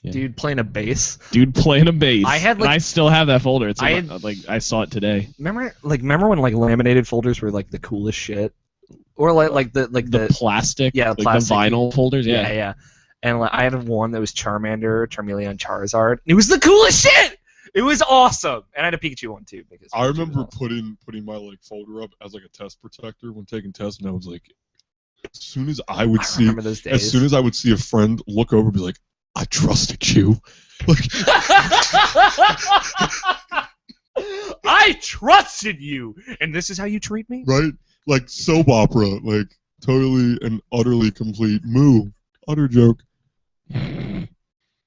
Yeah. Dude playing a bass. Dude playing a bass. I had, and like- I still have that folder. It's I in my, like I saw it today. Remember when like laminated folders were like the coolest shit, or like The plastic, yeah, like plastic. the vinyl folders. yeah, Yeah. yeah. And like, I had one that was Charmander, Charmeleon, Charizard. And it was the coolest shit. It was awesome. And I had a Pikachu one too because I Pikachu was remember awesome. putting my like folder up as like a test protector when taking tests, and I was like, as soon as I would see, remember those days. as soon as I would see a friend look over, and be like, I trusted you. Like, I trusted you, and this is how you treat me. right? Like soap opera, like totally and utterly complete. Moo. Utter joke.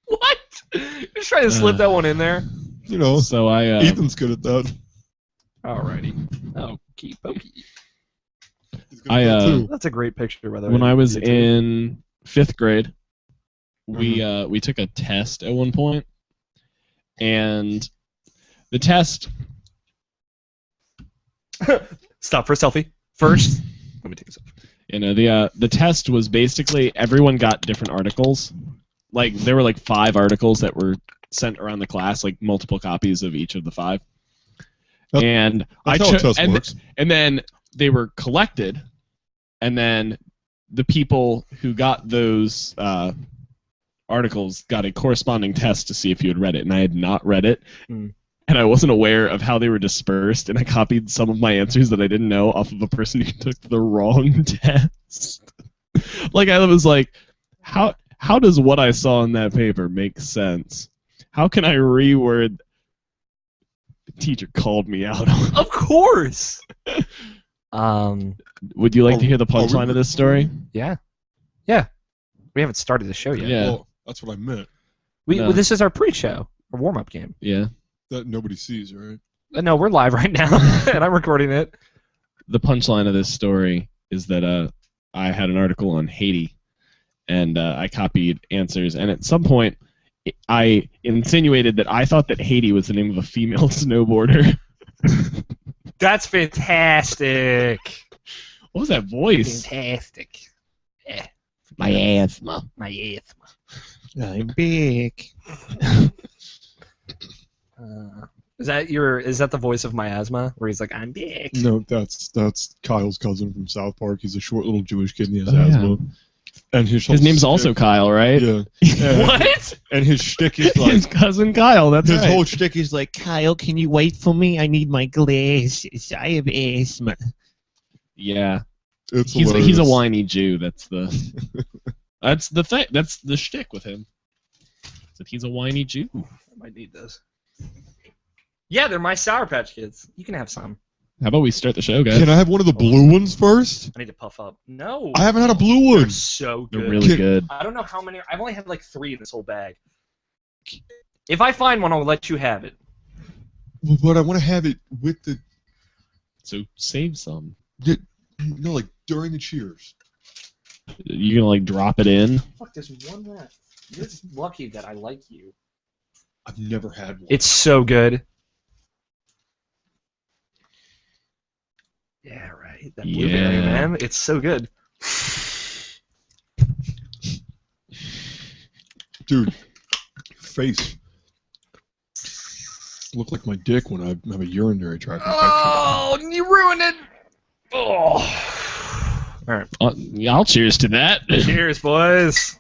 What? Just trying to slip that one in there. You know, So I Ethan's good at that. Alrighty. Okie pokey. He's good at that, too. That's a great picture, by the way. when I was YouTube. in 5th grade, we took a test at one point, and the test. Stop for a selfie. First, let me take a selfie. You know, the test was basically everyone got different articles. Like there were like 5 articles that were sent around the class, like multiple copies of each of the 5. That's- And That's how a test works. and then they were collected, and then the people who got those articles got a corresponding test to see if you had read it, and I had not read it. Mm. And I wasn't aware of how they were dispersed, and I copied some of my answers that I didn't know off of a person who took the wrong test. Like I was like, how does what I saw in that paper make sense? How can I reword? The teacher called me out on. Of course. Would you like to hear the punchline of this story? Yeah. We haven't started the show yet. Yeah. Well, that's what I meant. Well, this is our pre-show, our warm-up game. Yeah. That nobody sees, right? No, we're live right now, and I'm recording it. The punchline of this story is that I had an article on Haiti, and I copied answers, and at some point I insinuated that I thought that Haiti was the name of a female snowboarder. That's fantastic. What was that voice? Fantastic. My asthma. My asthma. I'm big. Is that the voice of miasma where he's like, I'm big? No, that's Kyle's cousin from South Park. He's a short little Jewish kid and he has Oh, yeah. asthma. And his name's also Kyle, right? Yeah. What? And his shtick is His like cousin Kyle. That's his right. whole shtick is like, Kyle, can you wait for me? I need my glasses. I have asthma. Yeah. it's He's a hilarious. whiny Jew. That's the thing. That's the shtick with him. That he's a whiny Jew. I might need those. Yeah, they're my Sour Patch Kids. You can have some. How about we start the show, guys? Can I have one of the blue ones first? I need to puff up. No. I haven't had a blue They're one. so good. They're really Kid- good. I don't know how many. I've only had like 3 in this whole bag. If I find one, I'll let you have it. But I want to have it with the So save some. no, like during the cheers. You gonna like drop it in? Fuck, there's one left. You're just lucky that I like you. I've never had one. It's so good. Yeah, right. That blueberry, Yeah. man. It's so good. Dude, your face look like my dick when I have a urinary tract infection. Oh, you ruined it. Oh. All right. I'll cheers to that. Cheers, boys.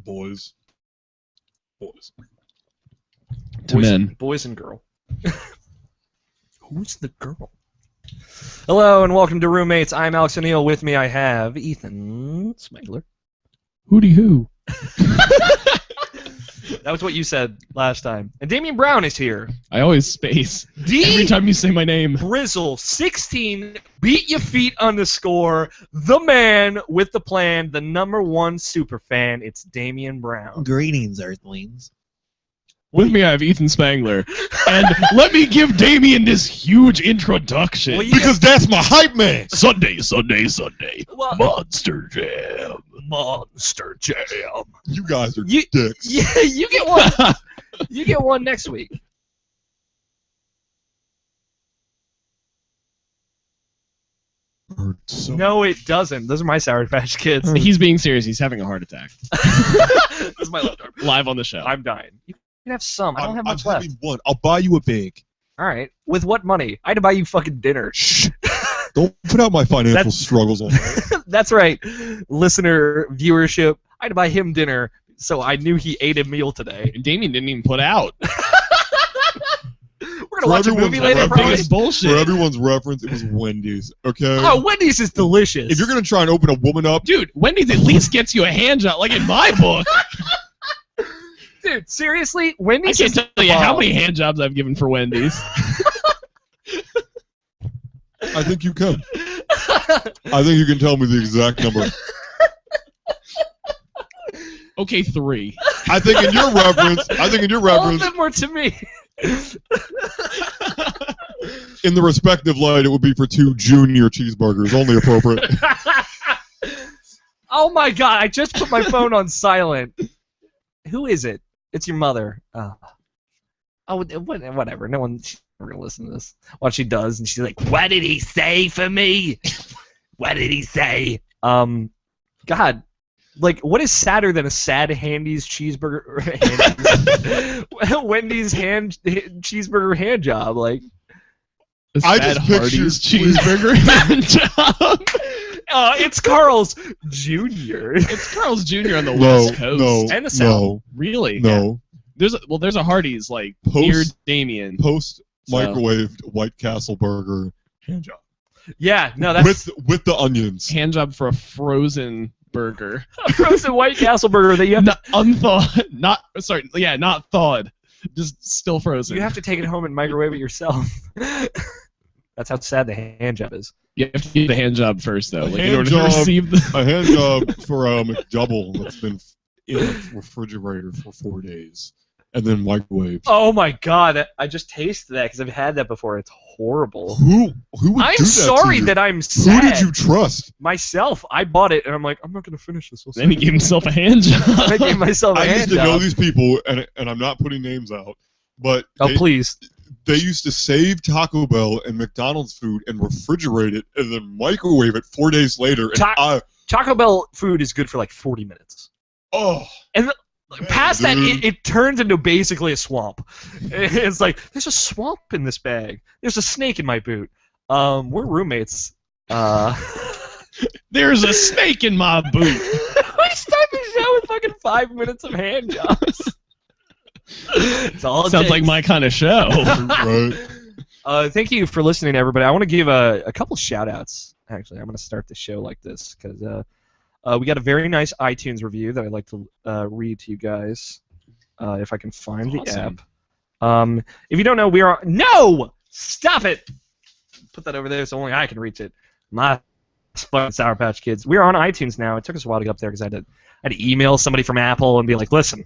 Boys. To men. Boys and girl. Who's the girl? Hello and welcome to Roommates. I'm Alex O'Neill. With me I have Ethan Smegler. Hooty hoo. That was what you said last time. And Damian Brown is here. I always space D every time you say my name. Brizzle 16. Beat your feet on the score. The man with the plan. The #1 super fan. It's Damian Brown. Greetings, Earthlings. With me I have Ethan Spangler. And let me give Damien this huge introduction. Well, you Because that's my hype man. Sunday. Well, Monster Jam. Monster Jam. You guys are You- dicks. Yeah, you get one. You get one next week. hurts so No, it doesn't. Those are my Sour Patch Kids. He's being serious. He's having a heart attack. This is my leftover. Live on the show. I'm dying. You can have some. I don't have I'm much left. having one. I'll buy you a bag. All right. With what money? I had to buy you fucking dinner. Shh. Don't put out my financial That's- struggles on that. That's right. Listener viewership. I had to buy him dinner, so I knew he ate a meal today. And Damien didn't even put out. We're gonna watch a movie later, everyone's probably. Biggest bullshit. For everyone's reference, it was Wendy's. Okay. Oh, Wendy's is delicious. If you're gonna try and open a woman up, Dude, Wendy's at least gets you a hand job, like in my book. Dude, seriously, I Wendy's can't is tell you how many hand jobs I've given for Wendy's. I think you can. I think you can tell me the exact number. Okay, 3. I think in your reference, All of them were to me. in the respective light, it would be for 2 junior cheeseburgers, only appropriate. Oh my god, I just put my phone on silent. Who is it? It's your mother. Oh, whatever. No one's gonna listen to this. What she does, and she's like, "What did he say for me? What did he say?" God, like, what is sadder than a sad Handy's cheeseburger? Wendy's cheeseburger hand job, like. I just Hardee's pictured- cheeseburger hand job. It's Carl's Jr. It's Carl's Jr. on the No, West Coast. no, And the South. no, Really? no. There's a Hardee's like near Post Damien. microwaved White Castle burger hand job Yeah, no, that's with the onions. Hand job for a frozen burger. a frozen White Castle burger that you have to. Not unthawed. Not thawed. Just still frozen. You have to take it home and microwave it yourself. That's how sad the hand job is. You have to do the hand job first, though. Like, in hand order job- to receive the. A hand job for a McDouble that's been in the refrigerator for 4 days and then microwaved. Oh my god, I just tasted that because I've had that before. It's horrible. Who would I'm do that sorry to you? that I'm Who sad. did you trust? Myself. I bought it and I'm like, I'm not gonna finish this. Then he gave himself a hand job. I gave myself a I hand used to job. know these people, and I'm not putting names out, but Oh please. they used to save Taco Bell and McDonald's food and refrigerate it and then microwave it 4 days later. And Taco Bell food is good for like 40 minutes. man, Past that, dude. it turns into basically a swamp. It's like, there's a swamp in this bag. There's a snake in my boot. We're roommates. There's a snake in my boot. We start the show with fucking 5 minutes of hand jobs. It's all it Sounds takes. like my kind of show. right? Thank you for listening, everybody. I want to give a couple shout-outs. Actually, I'm going to start the show like this because we got a very nice iTunes review that I'd like to read to you guys if I can find the Awesome. app. If you don't know, we are... No! Stop it! Put that over there so only I can reach it. My fucking Sour Patch Kids. We're on iTunes now. It took us a while to get up there because I had to email somebody from Apple and be like, listen,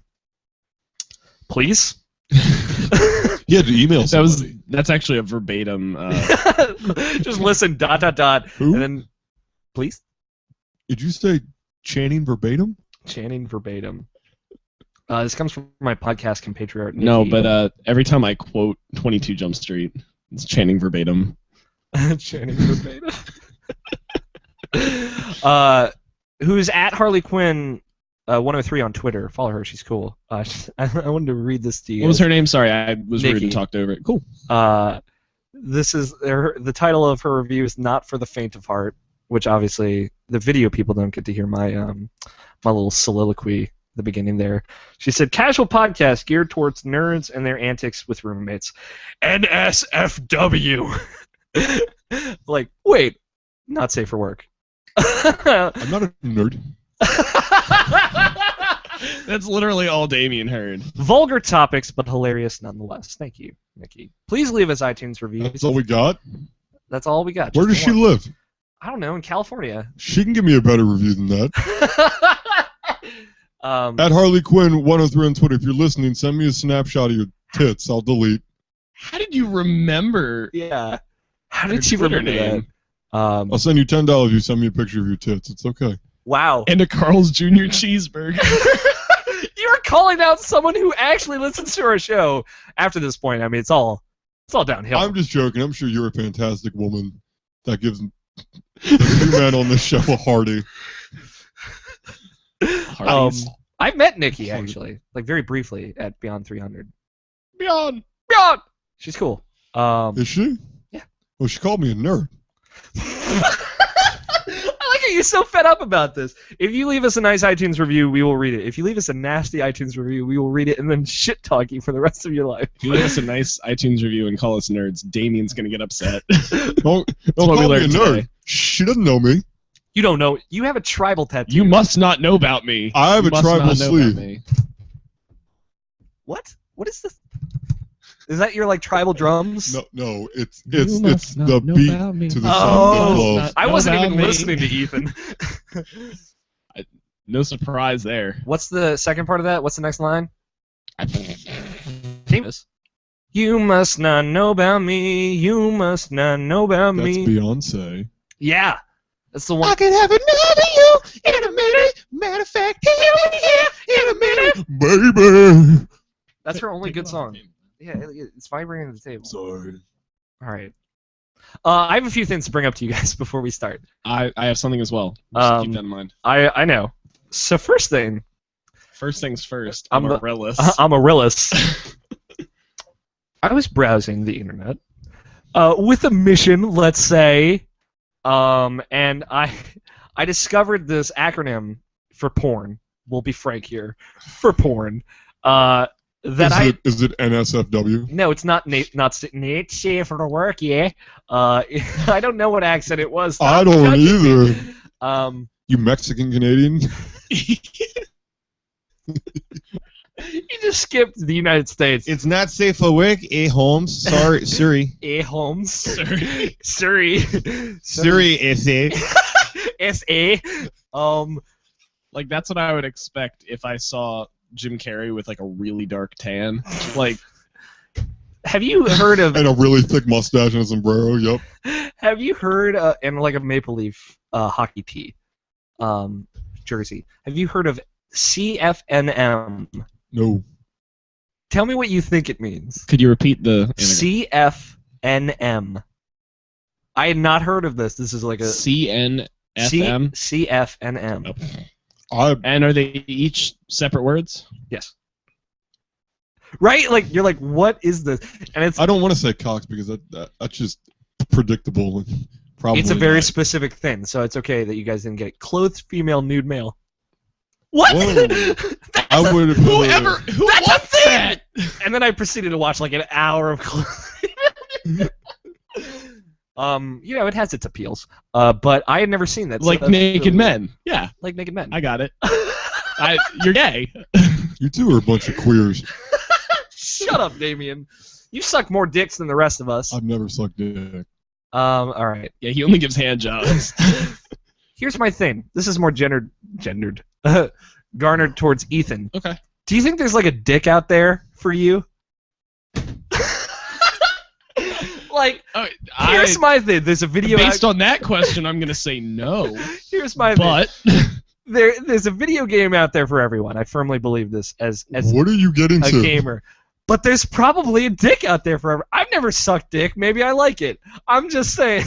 please? You had to email somebody. That's actually a verbatim. Just listen, ... Who? and then, please? Did you say Channing verbatim? Channing verbatim. This comes from my podcast compatriot. No, Nikki. but every time I quote 22 Jump Street, it's Channing verbatim. Channing verbatim. Who's at Harley Quinn 103 on Twitter? Follow her; she's cool. I wanted to read this to you. What was her name? Sorry, I was rude Nikki. and talked over it. Cool. This is the title of her review is "Not for the Faint of Heart," which obviously the video people don't get to hear my my little soliloquy at the beginning there. She said, "Casual podcast geared towards nerds and their antics with roommates." NSFW. Like, wait, not safe for work. I'm not a nerd. That's literally all Damien heard. Vulgar topics, but hilarious nonetheless. Thank you, Nikki. Please leave us iTunes reviews. That's all we got. That's all we got. Where does Just she one. live? I don't know, in California. She can give me a better review than that. At Harley Quinn 103 on Twitter. If you're listening, send me a snapshot of your tits. I'll delete. How did you remember? Yeah. How her did she Twitter remember name? that? I'll send you $10 if you send me a picture of your tits. It's okay. Wow. And a Carl's Jr. cheeseburger. You're calling out someone who actually listens to our show. After this point, I mean, it's all downhill. I'm just joking. I'm sure you're a fantastic woman that gives The new man on the show, Hardy. I met Nikki actually, like very briefly at Beyond 300. Beyond. She's cool. Is she? Yeah. Well, she called me a nerd. I like how you're so fed up about this. If you leave us a nice iTunes review, we will read it. If you leave us a nasty iTunes review, we will read it and then shit talk you for the rest of your life. If you leave us a nice iTunes review and call us nerds, Damien's gonna get upset. Don't what we call me a learned nerd. today. She doesn't know me. You don't know. You have a tribal tattoo. You must not know about me. I have You a must tribal not know sleeve. about me. What? What is this? Is that your like tribal drums? No, it's must not the know beat about me. to the Oh. song. You Love. must I know wasn't about even me. listening to Ethan. No surprise there. What's the second part of that? What's the next line? Famous. You must not know about me. You must not know about That's me. Beyonce. Yeah, that's the one. can have another you in a minute. Matter of fact, he'll be here in a minute. Baby. That's her only good song. Yeah, it's vibrating at the table. Sorry. All right. I have a few things to bring up to you guys before we start. I have something as well. Just keep that in mind. I know. So first thing, First things first. I'm the- Amaryllis. Amaryllis. I was browsing the internet with a mission, let's say, and I discovered this acronym for porn. We'll be frank here, for porn. Is it NSFW? No, it's not not safe for work. Yeah. I don't know what accent it was. I Stop don't judging me. either. You Mexican Canadian? You just skipped the United States. It's not safe for work. Holmes. Sorry, Siri. Holmes. Sorry. Surrey. Siri, SA. S.A. Like, that's what I would expect if I saw Jim Carrey with, like, a really dark tan. Like, Have you heard of... And a really thick mustache and a sombrero, yep. Have you heard, and like a Maple Leaf hockey tee jersey, have you heard of CFNM? No. Tell me what you think it means. could you repeat the... CFNM. I had not heard of this. This is like a... CNFM? CFNM. And are they each separate words? Yes. Right? Like, you're like, what is this? And it's I don't want to say Cox because that's just predictable. Probably it's a very not. specific thing, so it's okay that you guys didn't get it. Clothed female, nude male. What? Whoa. I would have Who That's wants a thing! that? And then I proceeded to watch like an hour of you know, it has its appeals. But I had never seen that. so Like that's naked really- men. Yeah, Like naked men. I got it. You're gay. You two are a bunch of queers. Shut up, Damien. You suck more dicks than the rest of us. I've never sucked dick. All right. Yeah, he only gives hand jobs. Here's my thing. This is more gendered, garnered towards Ethan. Okay. Do you think there's like a dick out there for you? Like, here's my thing. There's a video. Based on that question, I'm gonna say no. Here's my thing. But There's a video game out there for everyone. I firmly believe this as What are you getting a to? gamer. But there's probably a dick out there for everyone. I've never sucked dick. Maybe I like it. I'm just saying.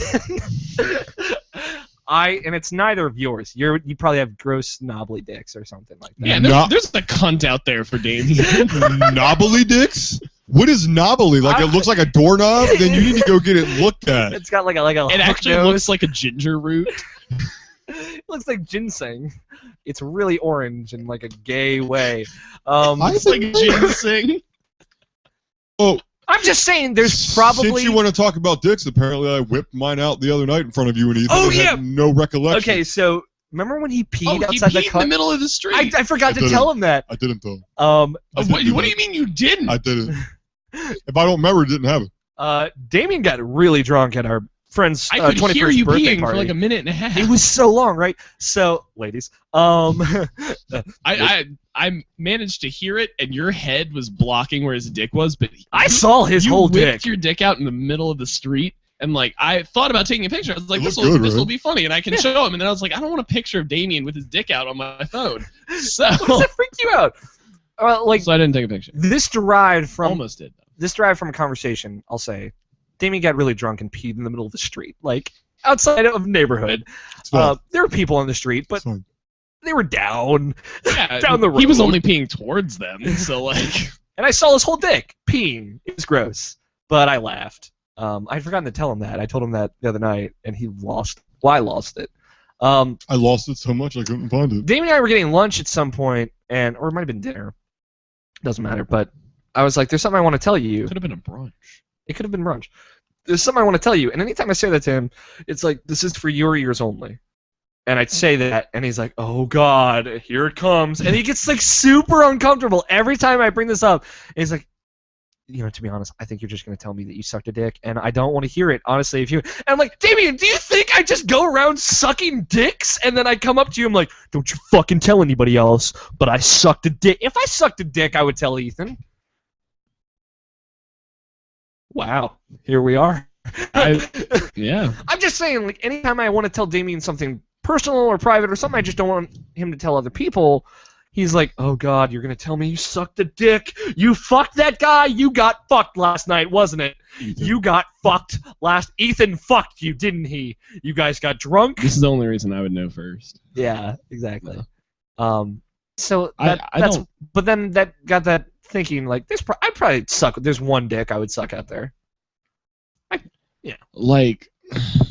And it's neither of yours. You probably have gross knobbly dicks or something like that. yeah, there's a cunt out there for Damien. Knobbly dicks? What is knobbly? Like it looks like a doorknob? Then you need to go get it looked at. It's got like a It hook actually nose. looks like a ginger root. It looks like ginseng. It's really orange in like a gay way. It's like ginseng. Oh, I'm just saying there's probably... Since you want to talk about dicks, apparently I whipped mine out the other night in front of you and Ethan. Oh, and yeah. had no recollection. Okay, so remember when he peed He outside the peed in car? the middle of the street. I forgot I to tell him that. I didn't though. What do you mean you didn't? I didn't. If I don't remember, it didn't happen. Damien got really drunk at our friend's I could 21st hear you birthday peeing party. for like a minute and a half. It was so long, right? So, ladies, I managed to hear it, and your head was blocking where his dick was, but I saw his whole you whipped dick. your dick out in the middle of the street, and like I thought about taking a picture. I was like, It this looked will good, right? be funny, and I can show him. And then I was like, I don't want a picture of Damien with his dick out on my phone. So, That freaked you out. Like so I didn't take a picture. this derived from Almost did. this derived from a conversation. I'll say, Damien got really drunk and peed in the middle of the street. Like outside of neighborhood. It's fine. There were people on the street, but It's fine. they were down. Yeah, Down the He was road. only peeing towards them, so like. And I saw his whole dick peeing. It was gross. But I laughed. I'd forgotten to tell him that. I told him that the other night, and he lost. Well, I lost it. I lost it so much I couldn't find it. Damien and I were getting lunch at some point, or it might have been dinner. Doesn't matter. But I was like, there's something I want to tell you. Could have been a brunch. It could have been brunch. There's something I want to tell you. And anytime I say that to him, it's like, this is for your ears only. And I'd say that, and he's like, oh, God, here it comes. And he gets, like, super uncomfortable every time I bring this up. And he's like, you know, to be honest, I think you're just going to tell me that you sucked a dick, and I don't want to hear it, honestly. And I'm like, Damien, do you think I just go around sucking dicks? And then I come up to you, I'm like, don't you fucking tell anybody else, but I sucked a dick. If I sucked a dick, I would tell Ethan. Wow, here we are. Yeah. I'm just saying, like, anytime I want to tell Damien something personal or private or something I just don't want him to tell other people, he's like, oh, God, you're going to tell me you sucked a dick? You fucked that guy? You got fucked last night, wasn't it? Ethan. You got fucked last... Ethan fucked you, didn't he? You guys got drunk? This is the only reason I would know first. Yeah, exactly. Yeah. So I that's... don't- But then that got that thinking, like, I'd probably suck... There's one dick I would suck out there. Like,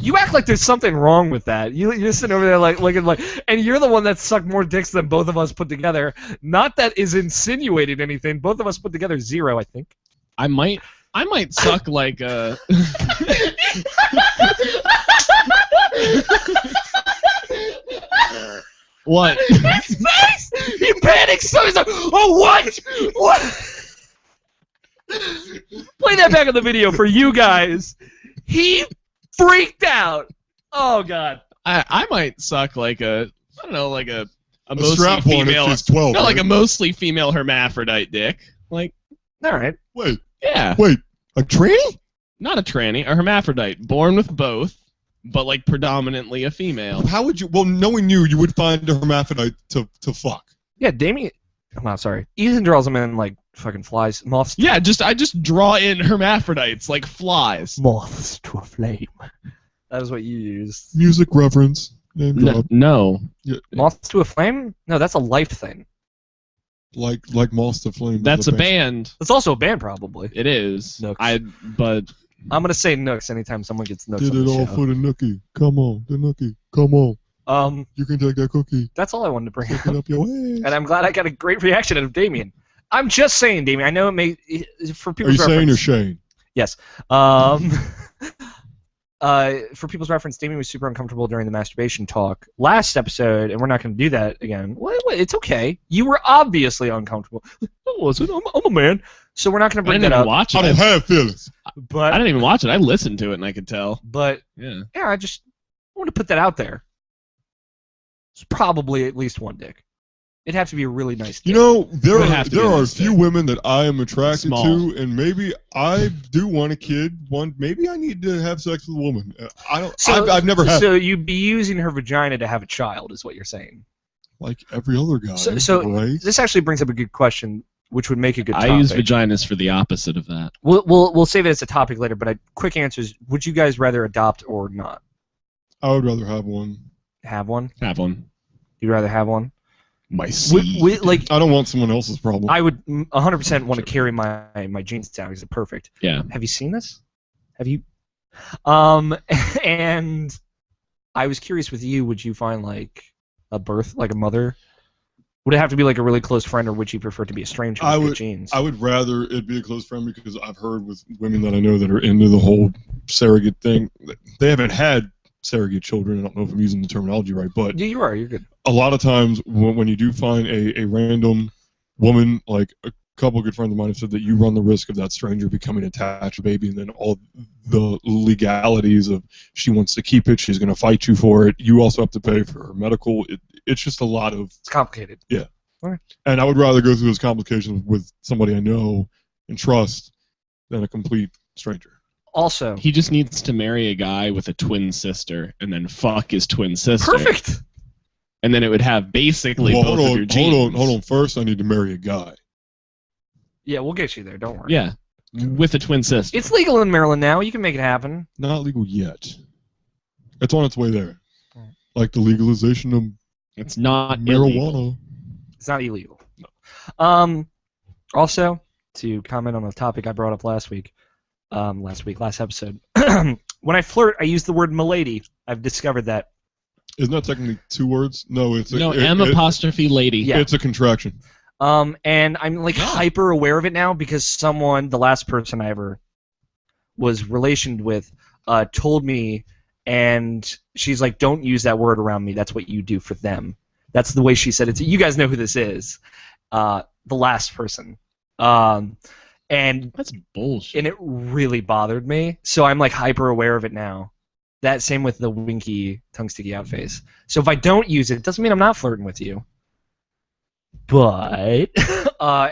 You act like there's something wrong with that. You're sitting over there like looking like, and you're the one that sucked more dicks than both of us put together. Not that is insinuating anything. Both of us put together 0, I think. I might suck like a. What? His face! He panics so he's like, oh, what? What? Play that back on the video for you guys. He freaked out. Oh, God. I might suck like a. I don't know, like a A mostly strap on female. if she's 12. Not like a right? mostly female hermaphrodite dick. Like, All right. Wait, yeah, a tranny? not a tranny, a hermaphrodite, born with both, but like predominantly a female. How would you? Well, knowing you would find a hermaphrodite to fuck. Yeah, Damien. Oh, sorry. Ethan draws them in like fucking flies. Moths. Yeah, I just draw in hermaphrodites like flies. Moths to a flame. That is what you used. Music reference. Name drop. No. Yeah, Moths to a flame? No, that's a life thing. like Moths to Flame. That's a band. It's also a band, probably. It is. Nooks. But I'm gonna say Nooks anytime someone gets Nooks Did on it the all show. for the nookie. Come on, the nookie. Come on. You can take that cookie. That's all I wanted to bring Stick up. it up your ass. And I'm glad I got a great reaction out of Damien. I'm just saying, Damien. I know it may for Are people's you saying or reference. Shane? Yes. For people's reference, Damien was super uncomfortable during the masturbation talk last episode, and we're not going to do that again. Wait, it's okay. You were obviously uncomfortable. I wasn't. I'm a man. So we're not going to I bring didn't that even up. watch I don't it. have feelings. I But didn't even watch it. I listened to it and I could tell. yeah, Yeah. I just want to put that out there. It's probably at least one dick. It'd have to be a really nice dick. You know, there Would have to be are a nice few dick. women that I am attracted Small. to, and maybe I do want a kid. Maybe I need to have sex with a woman. I don't. I've never had So you'd be using her vagina to have a child, is what you're saying. like every other guy. So right? this actually brings up a good question, which would make a good I topic. use vaginas for the opposite of that. We'll save it as a topic later, but quick answers. Would you guys rather adopt or not? I would rather have one. Have one? Have one. You'd rather have one? My seed. Like, I don't want someone else's problem. I would 100% want to carry my genes down because they're perfect. Yeah. Have you seen this? Have you? And I was curious with you, would you find like a mother? Would it have to be like a really close friend, or would you prefer to be a stranger with good genes? I would rather it be a close friend because I've heard with women that I know that are into the whole surrogate thing, they haven't had surrogate children. I don't know if I'm using the terminology right, but Yeah, you are. You're good. a lot of times when you do find a random woman, like a couple of good friends of mine have said that you run the risk of that stranger becoming attached to a baby, and then all the legalities of she wants to keep it, she's going to fight you for it, you also have to pay for her medical. It's just a lot of... It's complicated. Yeah. All right. And I would rather go through those complications with somebody I know and trust than a complete stranger. Also, He just needs to marry a guy with a twin sister and then fuck his twin sister. perfect. And then it would have basically Well, both of your genes. hold on. First, I need to marry a guy. Yeah, we'll get you there. Don't worry. Yeah. With a twin sister. It's legal in Maryland now. You can make it happen. Not legal yet. It's on its way there. Mm. Like the legalization of It's not illegal. marijuana. It's not illegal. Also, to comment on the topic I brought up last episode. When I flirt, I use the word milady. I've discovered that. Isn't that technically 2 words? No, it's No, M' lady. Yeah. It's a contraction. And I'm like hyper aware of it now because the last person I ever was relationed with, told me, and she's like, "Don't use that word around me. That's what you do for them." That's the way she said it. You guys know who this is. The last person. And That's bullshit. and it really bothered me. So I'm like hyper aware of it now. That same with the winky tongue sticky out face. So if I don't use it doesn't mean I'm not flirting with you. But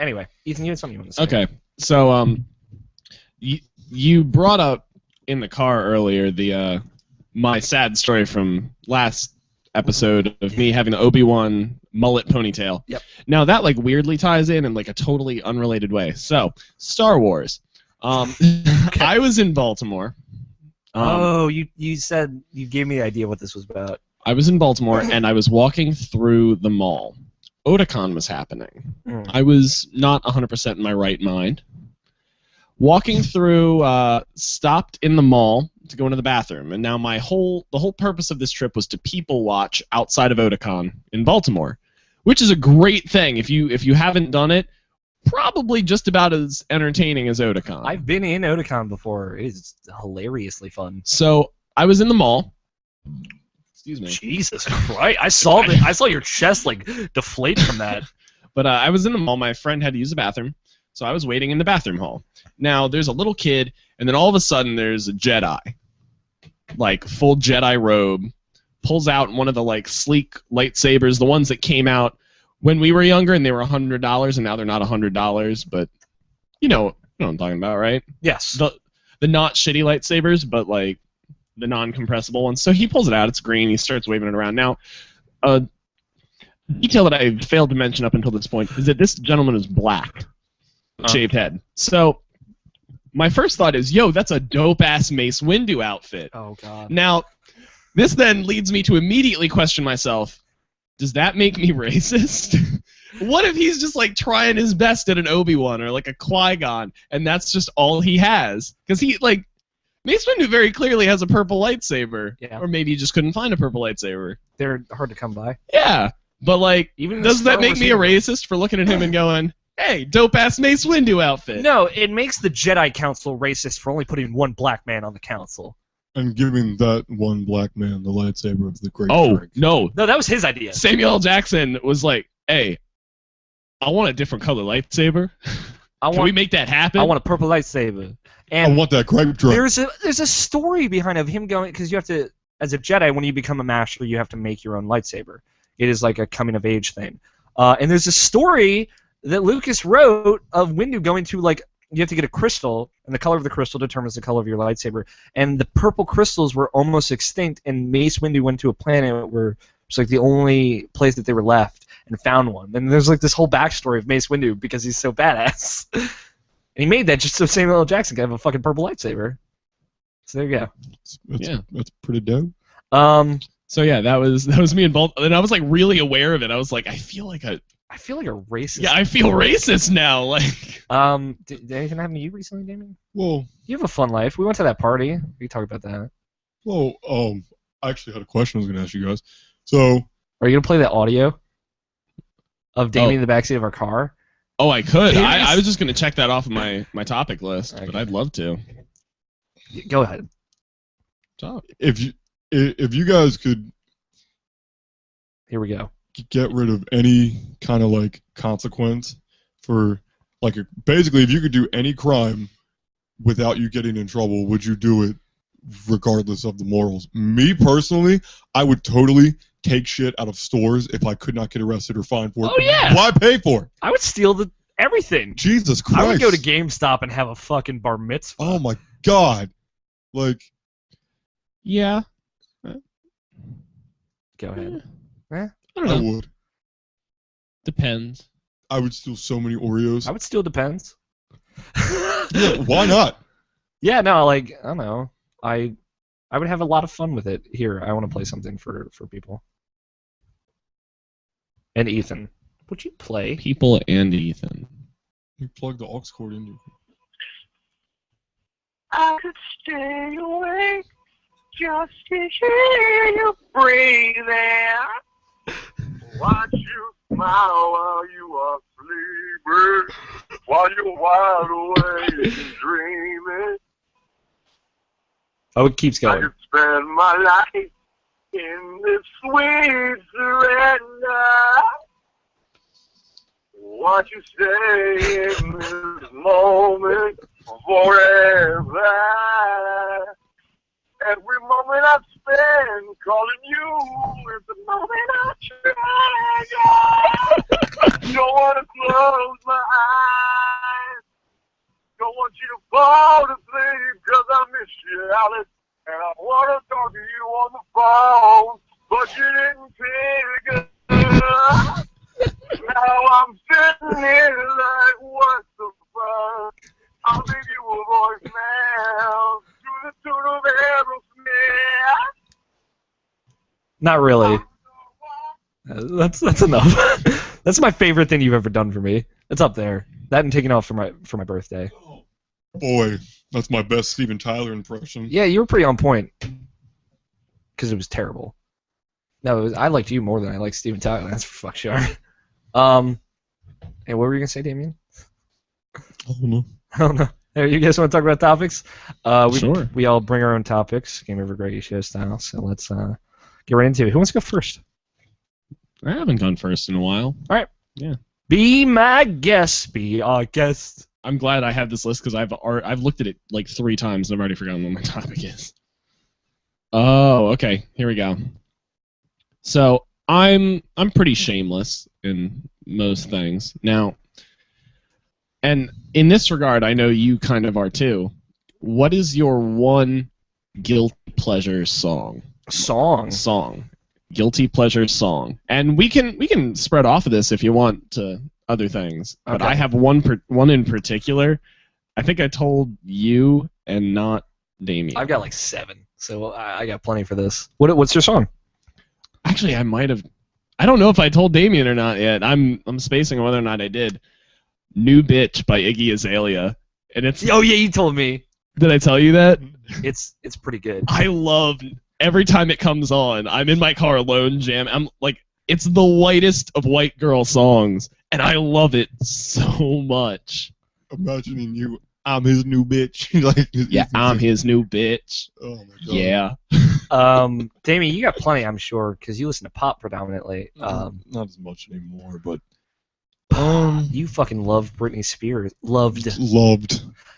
anyway, Ethan, you had something you want to say. Okay, so you brought up in the car earlier the my sad story from last episode of me having the Obi-Wan mullet ponytail. Yep. Now that like weirdly ties in like a totally unrelated way. So Star Wars. I was in Baltimore. You said you gave me the idea what this was about. I was in Baltimore and I was walking through the mall. Otakon was happening. Mm. I was not 100% in my right mind. Walking through, stopped in the mall to go into the bathroom, and now the whole purpose of this trip was to people watch outside of Otakon in Baltimore, which is a great thing. If you haven't done it, probably just about as entertaining as Otakon. I've been in Otakon before. It is hilariously fun. So I was in the mall. Excuse me. Jesus Christ! I saw your chest like deflate from that. But I was in the mall. My friend had to use the bathroom, so I was waiting in the bathroom hall. Now, there's a little kid, and then all of a sudden there's a Jedi, like full Jedi robe, pulls out one of the like sleek lightsabers, the ones that came out when we were younger, and they were $100, and now they're not $100, but you know what I'm talking about, right? Yes. The not shitty lightsabers, but like the non-compressible ones. So he pulls it out. It's green. He starts waving it around. Now, detail that I failed to mention up until this point is that this gentleman is black, shaved head. So my first thought is, yo, that's a dope-ass Mace Windu outfit. Oh God. Now, this then leads me to immediately question myself, does that make me racist? What if he's just like trying his best at an Obi-Wan or like a Qui-Gon, and that's just all he has? Because he, like, Mace Windu very clearly has a purple lightsaber. Yeah. Or maybe he just couldn't find a purple lightsaber. They're hard to come by. Yeah. But, like, Even the does that Star make Wars me a universe. racist for looking at him and going, hey, dope-ass Mace Windu outfit? No, it makes the Jedi Council racist for only putting one black man on the council. And giving that one black man the lightsaber of the great Oh, Frank. no. No, that was his idea. Samuel L. Jackson was like, hey, I want a different color lightsaber. Can we make that happen? I want a purple lightsaber. I And want that grape drink. there's a story behind of him going, because you have to, as a Jedi, when you become a master, you have to make your own lightsaber. It is like a coming of age thing. And there's a story that Lucas wrote of Windu going to, like, you have to get a crystal, and the color of the crystal determines the color of your lightsaber. And the purple crystals were almost extinct, and Mace Windu went to a planet where it's like the only place that they were left and found one. And there's like this whole backstory of Mace Windu because he's so badass. And he made that just so Samuel L. Jackson could have a fucking purple lightsaber. So there you That's pretty dope. go. So yeah, that was me in Baltimore, and I was like really aware of it. I was like, I feel like I feel like a racist. I feel racist now. Like, Did anything happen to you recently, Damien? Well, You have a fun life. We went to that party. We can talk about that. I actually had a question I was going to ask you guys. So, Are you gonna play that audio of Damien in the backseat of our car? oh, I could. It I is- was just gonna check that off of my topic list, but Okay. I'd love to. Go ahead. if you guys could Here we go. get rid of any kind of like consequence for like basically if you could do any crime without you getting in trouble, would you do it regardless of the morals? Me personally, I would totally take shit out of stores if I could not get arrested or fined for it. Oh, yeah. Why pay for it? I would steal everything. Jesus Christ. I would go to GameStop and have a fucking bar mitzvah. Oh my God. Like, Yeah. Go ahead. I don't I know. would. Depends. I would steal so many Oreos. I would steal Depends. Yeah, why not? Yeah, no, like, I don't know. I I would have a lot of fun with it. Here, I want to play something for people. And Ethan, would you play? People and Ethan. You plug the aux cord into. I could stay awake just to hear you breathing. Watch you smile while you are sleeping, while you're wide awake and dreaming. Oh, it keeps I going. could spend my life in this sweet surrender. Watch you stay in this moment forever. Every moment I spend calling you is the moment I treasure. Don't want to close my eyes. Don't want you to fall asleep because I miss you, Alice. And I want to talk to you on the phone, but you didn't pick up. Now I'm sitting here like, what the fuck? I'll leave you a voicemail to the tune of Aerosmith. Not really. That's enough. That's my favorite thing you've ever done for me. It's up there. That and taking off for my birthday. Boy, that's my best Steven Tyler impression. Yeah, you were pretty on point. Because it was terrible. No, I liked you more than I liked Steven Tyler. That's for fuck sure. Hey, what were you gonna say, Damien? I don't know. I don't know. Hey, you guys want to talk about topics? Sure. We all bring our own topics, Game Over Great Show style. So let's get right into it. Who wants to go first? I haven't gone first in a while. Be my guest. Be our guest. I'm glad I have this list because I've looked at it like 3 times and I've already forgotten what my topic is. Oh, okay. Here we go. So I'm pretty shameless in most things now, and in this regard, I know you kind of are too. What is your one guilty pleasure song? Song. Guilty pleasure song. And we can spread off of this if you want to other things. But Okay. I have one in particular. I think I told you and not Damien. I've got like 7, so I got plenty for this. What's your song? Actually, I might have. I don't know if I told Damien or not yet. I'm spacing on whether or not I did. New Bitch by Iggy Azalea. And it's. Oh yeah, you told me. Did I tell you that? It's pretty good. I love every time it comes on. I'm in my car alone, jam. I'm like, it's the whitest of white girl songs, and I love it so much. Imagining you, I'm his new bitch. Like, Yeah, I'm his new bitch. Oh my god. Yeah. Damien, you got plenty, I'm sure, because you listen to pop predominantly. Not as much anymore, but You fucking love Britney Spears. Loved.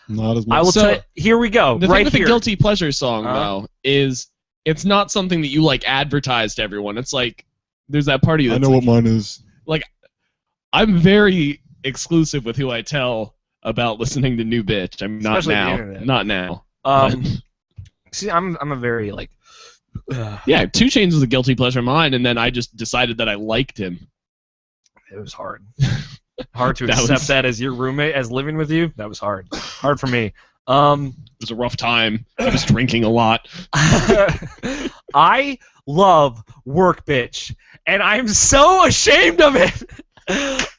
not as much. I will So, tell you. Here we go. The right thing with here. the guilty pleasure song, though, is it's not something that you like advertise to everyone. It's like there's that part of you I that's know like, what mine is. I'm very exclusive with who I tell about listening to New Bitch. I'm not Especially the now. internet. Not now. See, I'm a very like. Yeah, 2 Chainz was a guilty pleasure of mine, and then I just decided that I liked him. It was hard. Hard to That accept was- that as your roommate, as living with you. That was hard. Hard for me. It was a rough time. I was drinking a lot. I love Work Bitch, and I'm so ashamed of it.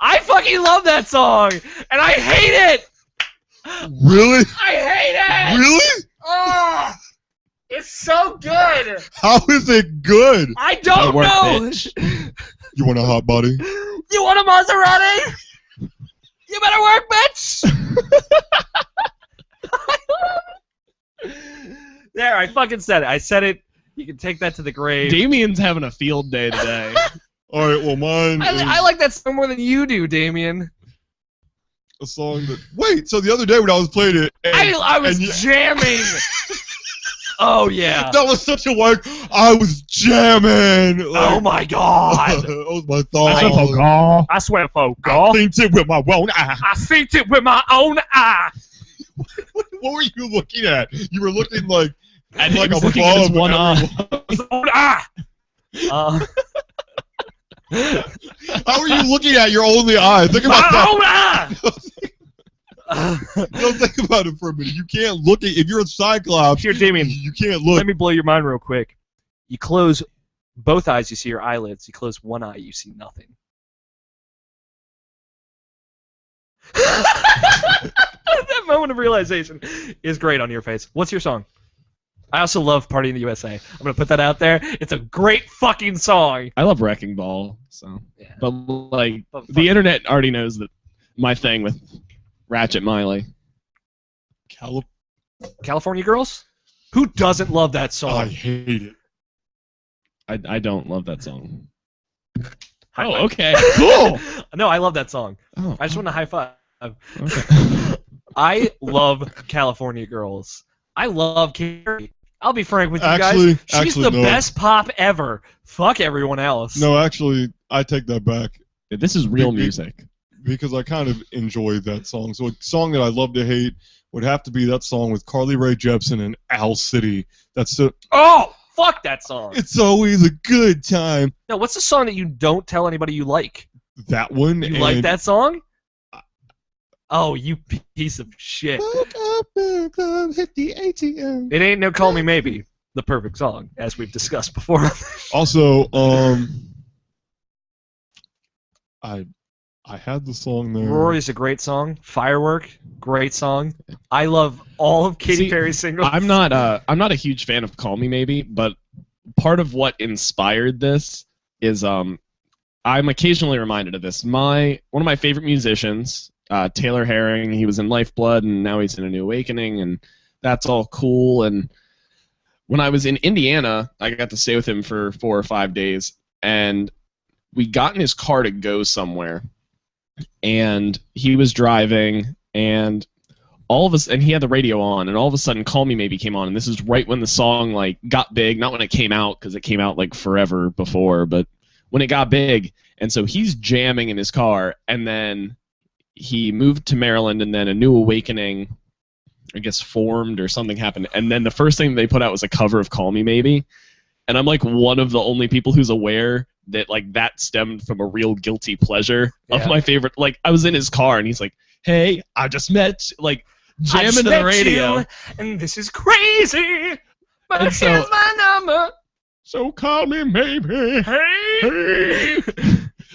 I fucking love that song, and I hate it. Really? I hate it. Really? Oh, it's so good. How is it good? I don't Work know. Bitch. You want a hot body? You want a Maserati? You better work, bitch. There, I fucking said it. I said it. You can take that to the grave. Damien's having a field day today. All right. Well, mine is I like that song more than you do, Damien. a song that. Wait. So the other day when I was playing it, and, I was and you- jamming. Oh yeah. that was such a work. I was jamming. Like, Oh my god. that was my thought. I swear, folks. I synced it with my own eye. I synced it with my own eye. What were you looking at? You were looking like And like he was a looking at his bug one eye. His own eye. How are you looking at your only eye? Think about My that. own eye. Don't think about it for a minute. You can't look at if you're a Cyclops. Here, Damien, You can't look. let me blow your mind real quick. You close both eyes, you see your eyelids. You close one eye, you see nothing. That moment of realization is great on your face. What's your song? I also love Party in the USA. I'm going to put that out there. It's a great fucking song. I love Wrecking Ball, so. Yeah. But like But fuck- the internet already knows that my thing with Ratchet Miley. California Girls? Who doesn't love that song? I hate it. I don't love that song. High Oh, five. okay, cool. No, I love that song. Oh, I just want to high five. okay. I love California Girls. I love Carrie. I'll be frank with you Actually- guys. She's actually, the no. best pop ever. Fuck everyone else. No, actually, I take that back This is real Big- music. because I kind of enjoy that song. So a song that I love to hate would have to be that song with Carly Rae Jepsen and Owl City. That's so. Oh, fuck that song. It's always a good time. No, what's the song that you don't tell anybody you like? That one. You and like that song? Oh, you piece of shit. Woke up in the club, hit the ATM. It ain't no Call Me Maybe. The perfect song, as we've discussed before. Also, I had the song there. Rory's a great song. Firework, great song. I love all of Katy See, Perry's singles. I'm not a huge fan of Call Me Maybe, but part of what inspired this is I'm occasionally reminded of this. One of my favorite musicians, Taylor Herring, he was in Lifeblood and now he's in A New Awakening, and that's all cool. And when I was in Indiana, I got to stay with him for 4 or 5 days, and we got in his car to go somewhere, and he was driving, and and he had the radio on, and all of a sudden Call Me Maybe came on, and this is right when the song like got big, not when it came out, because it came out like forever before, but when it got big. And so he's jamming in his car, and then he moved to Maryland, and then A New Awakening, I guess, formed or something happened, and then the first thing they put out was a cover of Call Me Maybe, and I'm like one of the only people who's aware that like that stemmed from a real guilty pleasure of Yeah. my favorite. Like I was in his car, and he's like, "Hey, I just met," like I just jamming to the met radio. you, and this is crazy. But And so- here's my number. So call me maybe. Hey.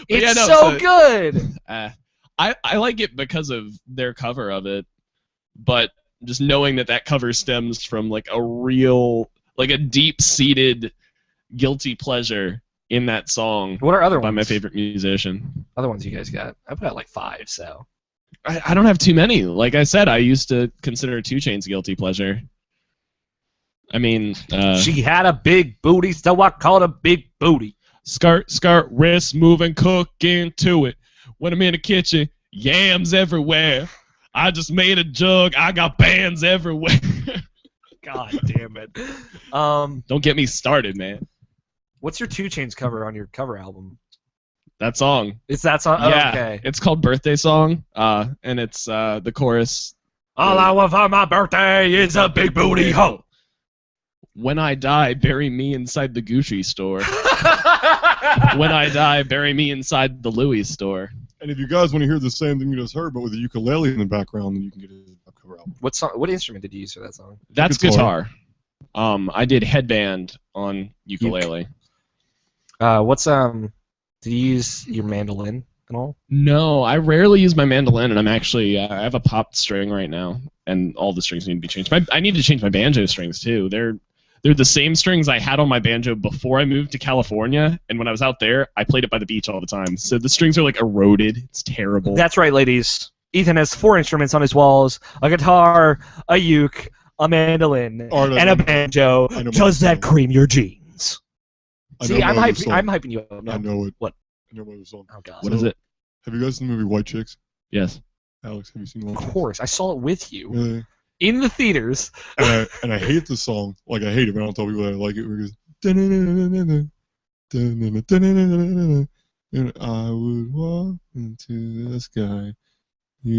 It's yeah, no, so good. I like it because of their cover of it, but just knowing that cover stems from like a real, like a deep-seated guilty pleasure in that song What are other by ones? my favorite musician. Other ones you guys got? I put out like 5, so. I don't have too many. Like I said, I used to consider 2 Chainz guilty pleasure. I mean, She had a big booty, so I called her Big Booty. skirt, wrist moving, cooking to it. When I'm in the kitchen, yams everywhere. I just made a jug. I got bands everywhere. God damn it. Don't get me started, man. What's your 2 Chainz cover on your cover album? That song. It's that song? Oh, Yeah, okay. it's called Birthday Song, and it's the chorus. All I want for my birthday is a big booty hoe. When I die, bury me inside the Gucci store. When I die, bury me inside the Louis store. And if you guys want to hear the same thing you just heard, but with a ukulele in the background, then you can get a cover album. What instrument did you use for that song? That's Guitar. guitar. I did headband on ukulele. Did you use your mandolin at all? No, I rarely use my mandolin, and I'm actually I have a popped string right now, and all the strings need to be changed. I need to change my banjo strings too. They're the same strings I had on my banjo before I moved to California, and when I was out there, I played it by the beach all the time. So the strings are like eroded. It's terrible. That's right, ladies. Ethan has 4 instruments on his walls: a guitar, a uke, a mandolin, Art, I and a know- banjo. I know Does my that song. cream your jeans? I See, know I'm my other hyping. song. I'm hyping you up. No. I know it. What? I know my other song. Oh God. What is it? Have you guys seen the movie White Chicks? Yes. Alex, have you seen Of White Chicks? course, I saw it with you Really? in the theaters. And I hate the song. Like, I hate it, but I don't tell people that I like it. Where it goes, "Da-na-na-na-na-na, da-na-na-na-na-na-na, and I would walk into the sky."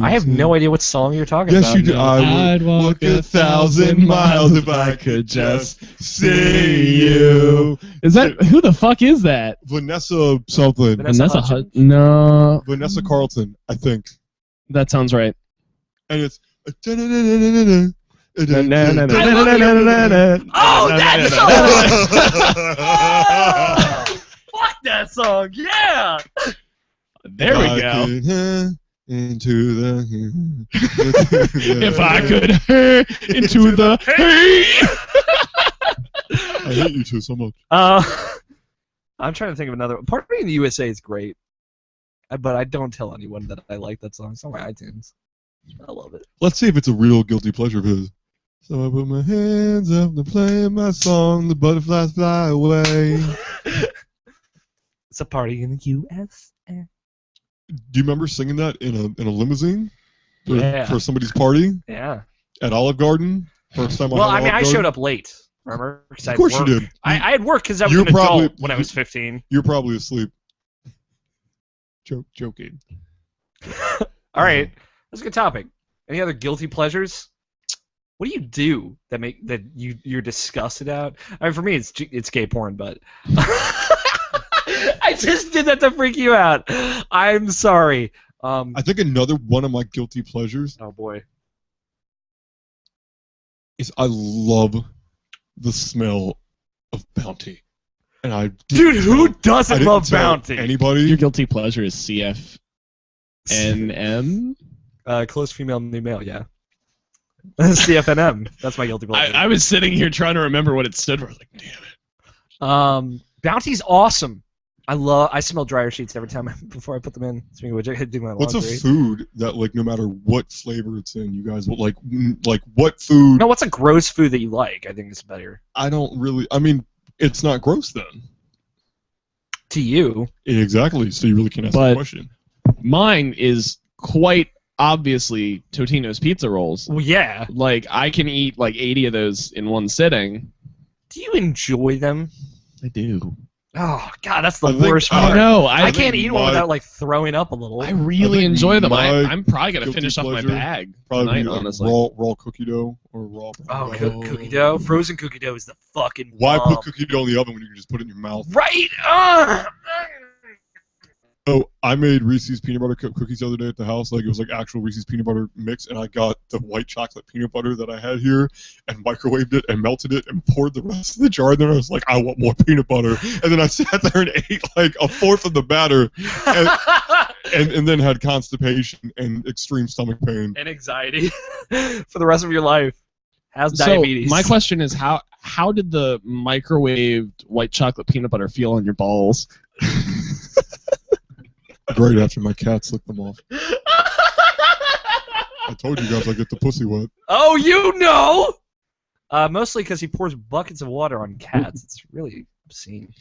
I have no idea what song you're talking Yes, about. you do. I I'd would walk walk 1,000 miles if I could just see you. Is that who the fuck is that? Vanessa something. Vanessa Hudgens? No, Vanessa Carlton, I think. that sounds right. And it's Oh, that song! Fuck that song! Yeah. There we go. Into the If I could into the I hate you two so much. I'm trying to think of another. Party in the USA is great, but I don't tell anyone that I like that song. It's on my iTunes. I love it. Let's see if it's a real guilty pleasure of his. So I put my hands up to play my song, the butterflies fly away. It's a party in the USA. Do you remember singing that in a limousine? Yeah. For somebody's party Yeah. at Olive Garden? First time Well, I I had mean, I Olive showed Garden? up late. Remember? Of course you did. I had work because I was You're an probably- adult when I was 15. You're probably asleep. Joking. All right, that's a good topic. Any other guilty pleasures? What do you do that you're disgusted at? I mean, for me, it's gay porn, but I just did that to freak you out. I'm sorry. I think another one of my guilty pleasures Oh boy. is I love the smell of Bounty. And I Dude, who I doesn't didn't love tell Bounty? Anybody? Your guilty pleasure is CFNM? Close female, new male, yeah. CFNM. That's my guilty pleasure. I was sitting here trying to remember what it stood for. I was like, damn it. Bounty's awesome. I smell dryer sheets every time before I put them in. Speaking of which, I had to do my What's a laundry. food that, like, no matter what flavor it's in, you guys will like what food? No, what's a gross food that you like? I think is better. I don't really. I mean, it's not gross then. To you. Exactly. So you really can't ask But- the question. Mine is quite obviously Totino's pizza rolls. Well, yeah. Like, I can eat like 80 of those in one sitting. Do you enjoy them? I do. Oh, God, that's the I think- worst I I part. know. I I can't think eat one my- without, like, throwing up a little. I really I think enjoy them. my I'm probably gonna guilty finish off my pleasure bag Probably tonight, like honestly. raw cookie dough or raw. Oh, cookie dough? Frozen cookie dough is the fucking Why bomb. put cookie dough in the oven when you can just put it in your mouth? Right? Oh, I made Reese's peanut butter cup cookies the other day at the house. Like, it was like actual Reese's peanut butter mix, and I got the white chocolate peanut butter that I had here and microwaved it and melted it and poured the rest of the jar in there. I was like, I want more peanut butter. And then I sat there and ate like a fourth of the batter and then had constipation and extreme stomach pain. And anxiety for the rest of your life. Has diabetes. So my question is, how did the microwaved white chocolate peanut butter feel on your balls? Great after my cats licked them off. I told you guys I get the pussy wet. Oh, you know! Mostly because he pours buckets of water on cats. It's really obscene.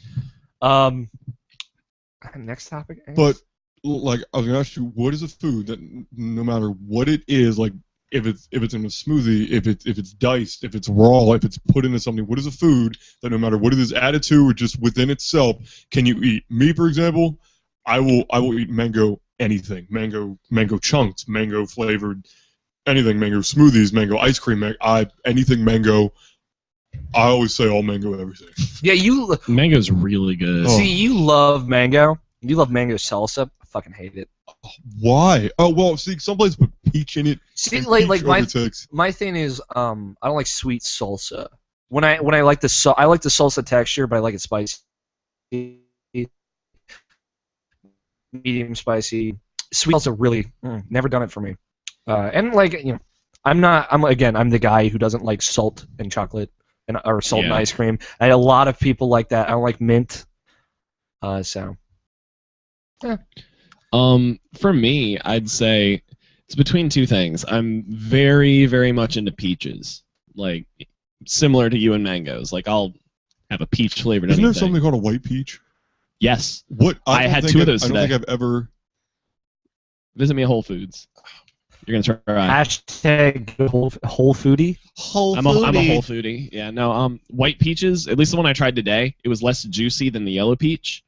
Next topic. But like, I was gonna ask you, what is a food that no matter what it is, like if it's in a smoothie, if it's diced, if it's raw, if it's put into something, what is a food that no matter what it is added to or just within itself, can you eat? Me, for example, I will eat mango anything, mango chunks, mango flavored anything, mango smoothies, mango ice cream, anything mango. I always say all mango everything. Yeah, you Mango's really good. Oh. see. You love mango. You love mango salsa. I fucking hate it. Why? Oh well, see, some places put peach in it. See, and like peach overtakes. my thing is, I don't like sweet salsa. When I like the I like the salsa texture, but I like it spicy, medium spicy. Sweet salsa really never done it for me. And like I'm the guy who doesn't like salt and chocolate or salt and Yeah. ice cream. And a lot of people like that. I don't like mint. So. For me, I'd say it's between two things. I'm very, very much into peaches, like similar to you and mangoes. Like I'll have a peach flavored Isn't anything. there something called a white peach? Yes. What? I don't had think two of I've- those I don't today. think I've ever. Visit me at Whole Foods. You're gonna try. Hashtag whole foodie. I'm a Whole Foodie. Yeah. No. White peaches. At least the one I tried today. It was less juicy than the yellow peach,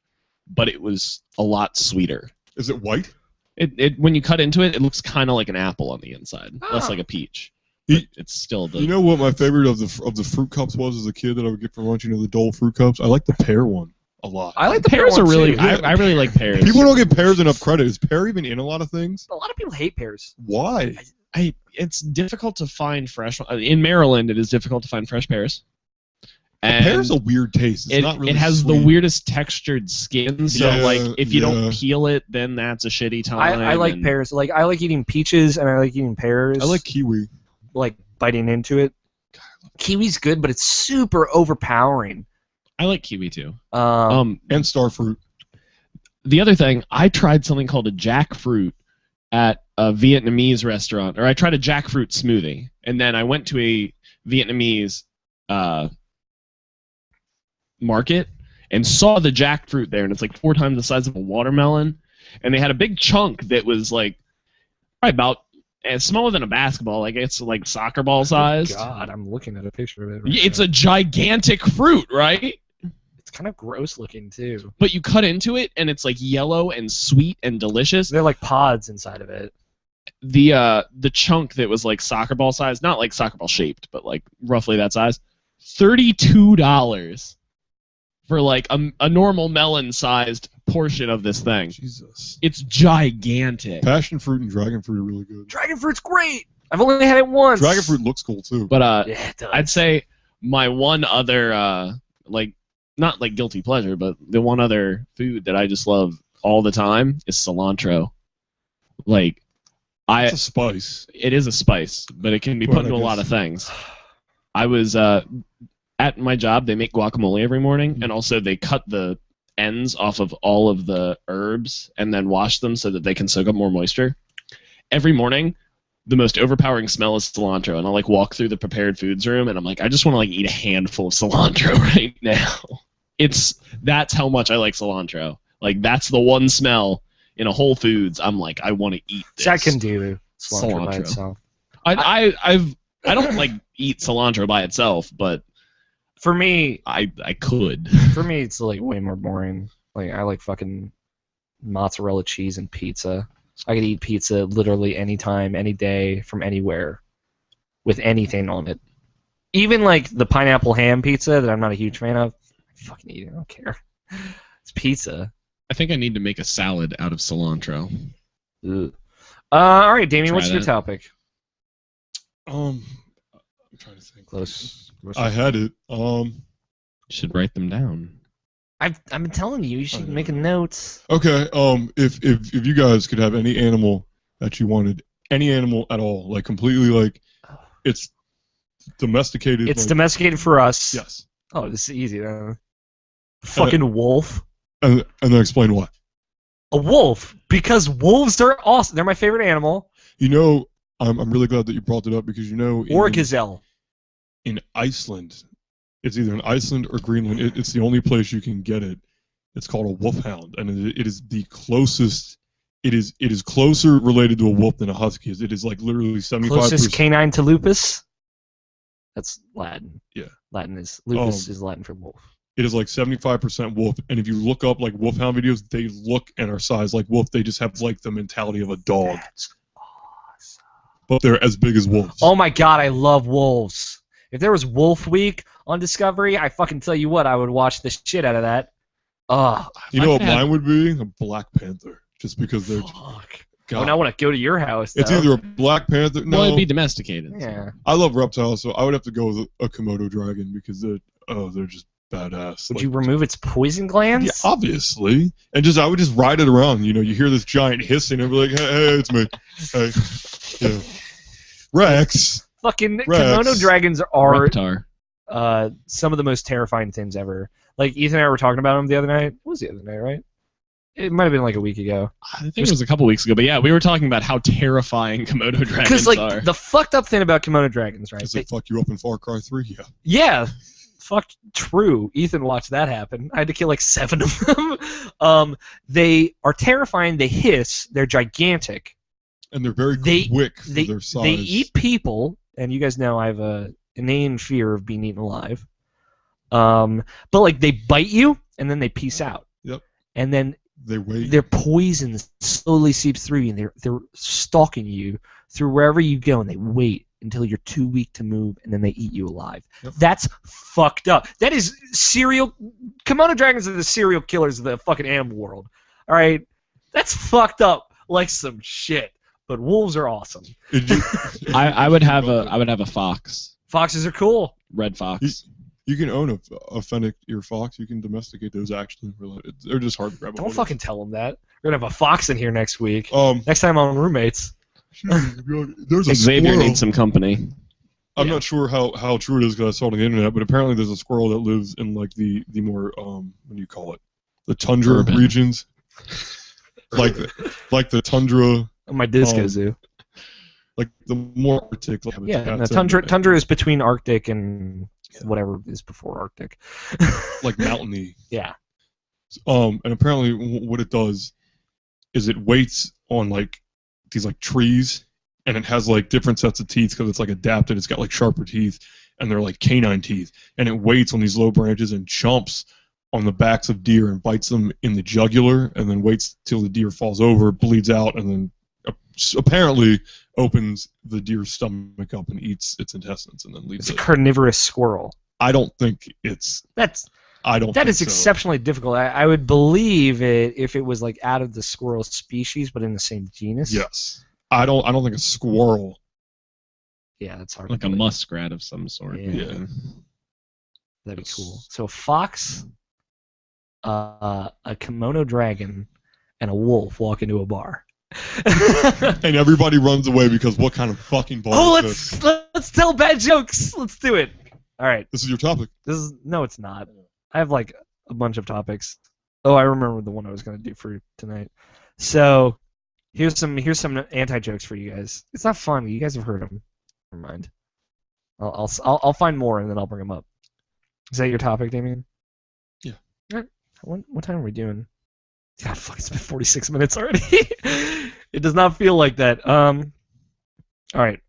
but it was a lot sweeter. Is it white? It when you cut into it, it looks kind of like an apple on the inside, less Oh. like a peach. You- But it's still the. You know what my favorite of the fruit cups was as a kid that I would get for lunch? You know, the Dole fruit cups. I like the pear one a lot. I like the pears pear are one, really. too. I really like pears. People don't give pears enough credit. Is pear even in a lot of things? A lot of people hate pears. Why? It's difficult to find fresh. In Maryland, it is difficult to find fresh pears. And pear's a weird taste. It's not really it has sweet. the weirdest textured skin, so Yeah, like if you don't yeah. peel it, then that's a shitty time. I like and- pears. Like I like eating peaches and I like eating pears. I like kiwi. like biting into it. Kiwi's good, but it's super overpowering. I like kiwi too. Um, And starfruit. The other thing, I tried something called a jackfruit at a Vietnamese restaurant, or I tried a jackfruit smoothie, and then I went to a Vietnamese market and saw the jackfruit there, and it's like 4 times the size of a watermelon, and they had a big chunk that was like probably about smaller than a basketball, like it's like soccer ball sized. God, I'm looking at a picture of it. Right It's now. a gigantic fruit, right? It's kind of gross looking too. But you cut into it, and it's like yellow and sweet and delicious. They're like pods inside of it. The chunk that was like soccer ball size, not like soccer ball shaped, but like roughly that size, $32 for like a normal melon sized portion of this thing. Jesus. It's gigantic. Passion fruit and dragon fruit are really good. Dragon fruit's great. I've only had it once. Dragon fruit looks cool too. But Yeah, it does. I'd say my one other like not like guilty pleasure, but the one other food that I just love all the time is cilantro. Like It's a spice. it is a spice, but it can be Well, put into I a lot guess. of things. I was at my job. They make guacamole every morning, and also they cut the ends off of all of the herbs and then wash them so that they can soak up more moisture. Every morning, the most overpowering smell is cilantro, and I'll like walk through the prepared foods room, and I'm like, I just want to like eat a handful of cilantro right now. That's how much I like cilantro. Like that's the one smell in a Whole Foods. I'm like, I want to eat this. I can do cilantro by Cilantro. itself. I don't like eat cilantro by itself, but For me, I could. it's like way more boring. Like I like fucking mozzarella cheese and pizza. I could eat pizza literally anytime, any day, from anywhere, with anything on it. Even like the pineapple ham pizza that I'm not a huge fan of, I fucking eat it. I don't care. It's pizza. I think I need to make a salad out of cilantro. Ugh. All right, Damien, Try what's your that. topic? I'm trying to think. Close. I had it. You should write them down. I've been telling you, you should know. make a note. Okay. If you guys could have any animal that you wanted, any animal at all, like completely like, it's domesticated. It's like, domesticated for us. Yes. Oh, this is easy. Fucking wolf. And then explain why. A wolf, because wolves are awesome. They're my favorite animal. You know, I'm really glad that you brought it up because you know. Or a gazelle. In Iceland, it's either in Iceland or Greenland. It's the only place you can get it. It's called a wolfhound, and it is the closest. It is closer related to a wolf than a husky is. It is like literally 75%. Closest canine to lupus. That's Latin. Yeah. Latin is lupus is Latin for wolf. It is like 75% wolf, and if you look up like wolfhound videos, they look and are sized like wolf. They just have like the mentality of a dog, That's awesome. but they're as big as wolves. Oh my god, I love wolves. If there was Wolf Week on Discovery, I fucking tell you what, I would watch the shit out of that. Ugh. You know I what could have- mine would be? A Black Panther, just because they're. Fuck. God. When I want to go to your house, It's though. either a Black Panther. No, Well, it'd be domesticated. Yeah. I love reptiles, so I would have to go with a Komodo dragon because they're just badass. Would Like, you remove its poison glands? Yeah, obviously. And I would just ride it around. You know, you hear this giant hissing, and be like, hey, it's me. Hey, yeah. Rex. Fucking Rex. kimono dragons are Reptar. some of the most terrifying things ever. Like Ethan and I were talking about them the other night. It was the other night, right? It might have been like a week ago. I think it was a couple weeks ago, but yeah, we were talking about how terrifying Komodo Because dragons like are. the fucked up thing about kimono dragons, right? Does it fuck you up in Far Cry 3? Yeah. Yeah, fuck true. Ethan watched that happen. I had to kill like 7 of them. They are terrifying. They hiss. They're gigantic. And they're very They- quick for They their size. they eat people, and you guys know I have a inane fear of being eaten alive. But like they bite you, and then they peace out. Yep. And then They wait. their poison slowly seeps through you, and they're stalking you through wherever you go, and they wait until you're too weak to move, and then they eat you alive. Yep. That's fucked up. That is Komodo dragons are the serial killers of the fucking animal world. All right, that's fucked up like some shit. but wolves are awesome. Did you- I would have a fox, Foxes are cool. red fox. You can own a fennec ear fox. You can domesticate those actually. They're just hard to grab. Don't fucking tell them that. We're gonna have a fox in here next week. Um, Next time on Roommates. there's a Xavier squirrel. needs some company. I'm not sure how true it is because I saw it on the internet, but apparently there's a squirrel that lives in like the more what do you call it? The tundra Urban. regions, like the tundra, My disco zoo. like the more Arctic. Like Yeah, no, habitats tundra is between Arctic and whatever is before Arctic. like mountainy. Yeah. And apparently what it does is it waits on like these like trees, and it has like different sets of teeth because it's like adapted. It's got like sharper teeth, and they're like canine teeth, and it waits on these low branches and jumps on the backs of deer and bites them in the jugular, and then waits till the deer falls over, bleeds out, and then apparently opens the deer's stomach up and eats its intestines, and then leaves It's a it. carnivorous squirrel. I don't think it's. That Think is so. exceptionally difficult. I would believe it if it was like out of the squirrel species, but in the same genus. Yes, I don't think a squirrel. Yeah, that's hard. Like to a believe. muskrat of some sort. Yeah. That'd be cool. So a fox, a kimono dragon, and a wolf walk into a bar. And everybody runs away because what kind of fucking bar Oh, is this? let's tell bad jokes. Let's do it. All right. This is your topic. No, it's not. I have like a bunch of topics. Oh, I remember the one I was gonna do for tonight. So here's some anti jokes for you guys. It's not fun. You guys have heard them. Never mind. I'll find more and then I'll bring them up. Is that your topic, Damien? Yeah. All right. What time are we doing? God, fuck! It's been 46 minutes already. It does not feel like that. All right.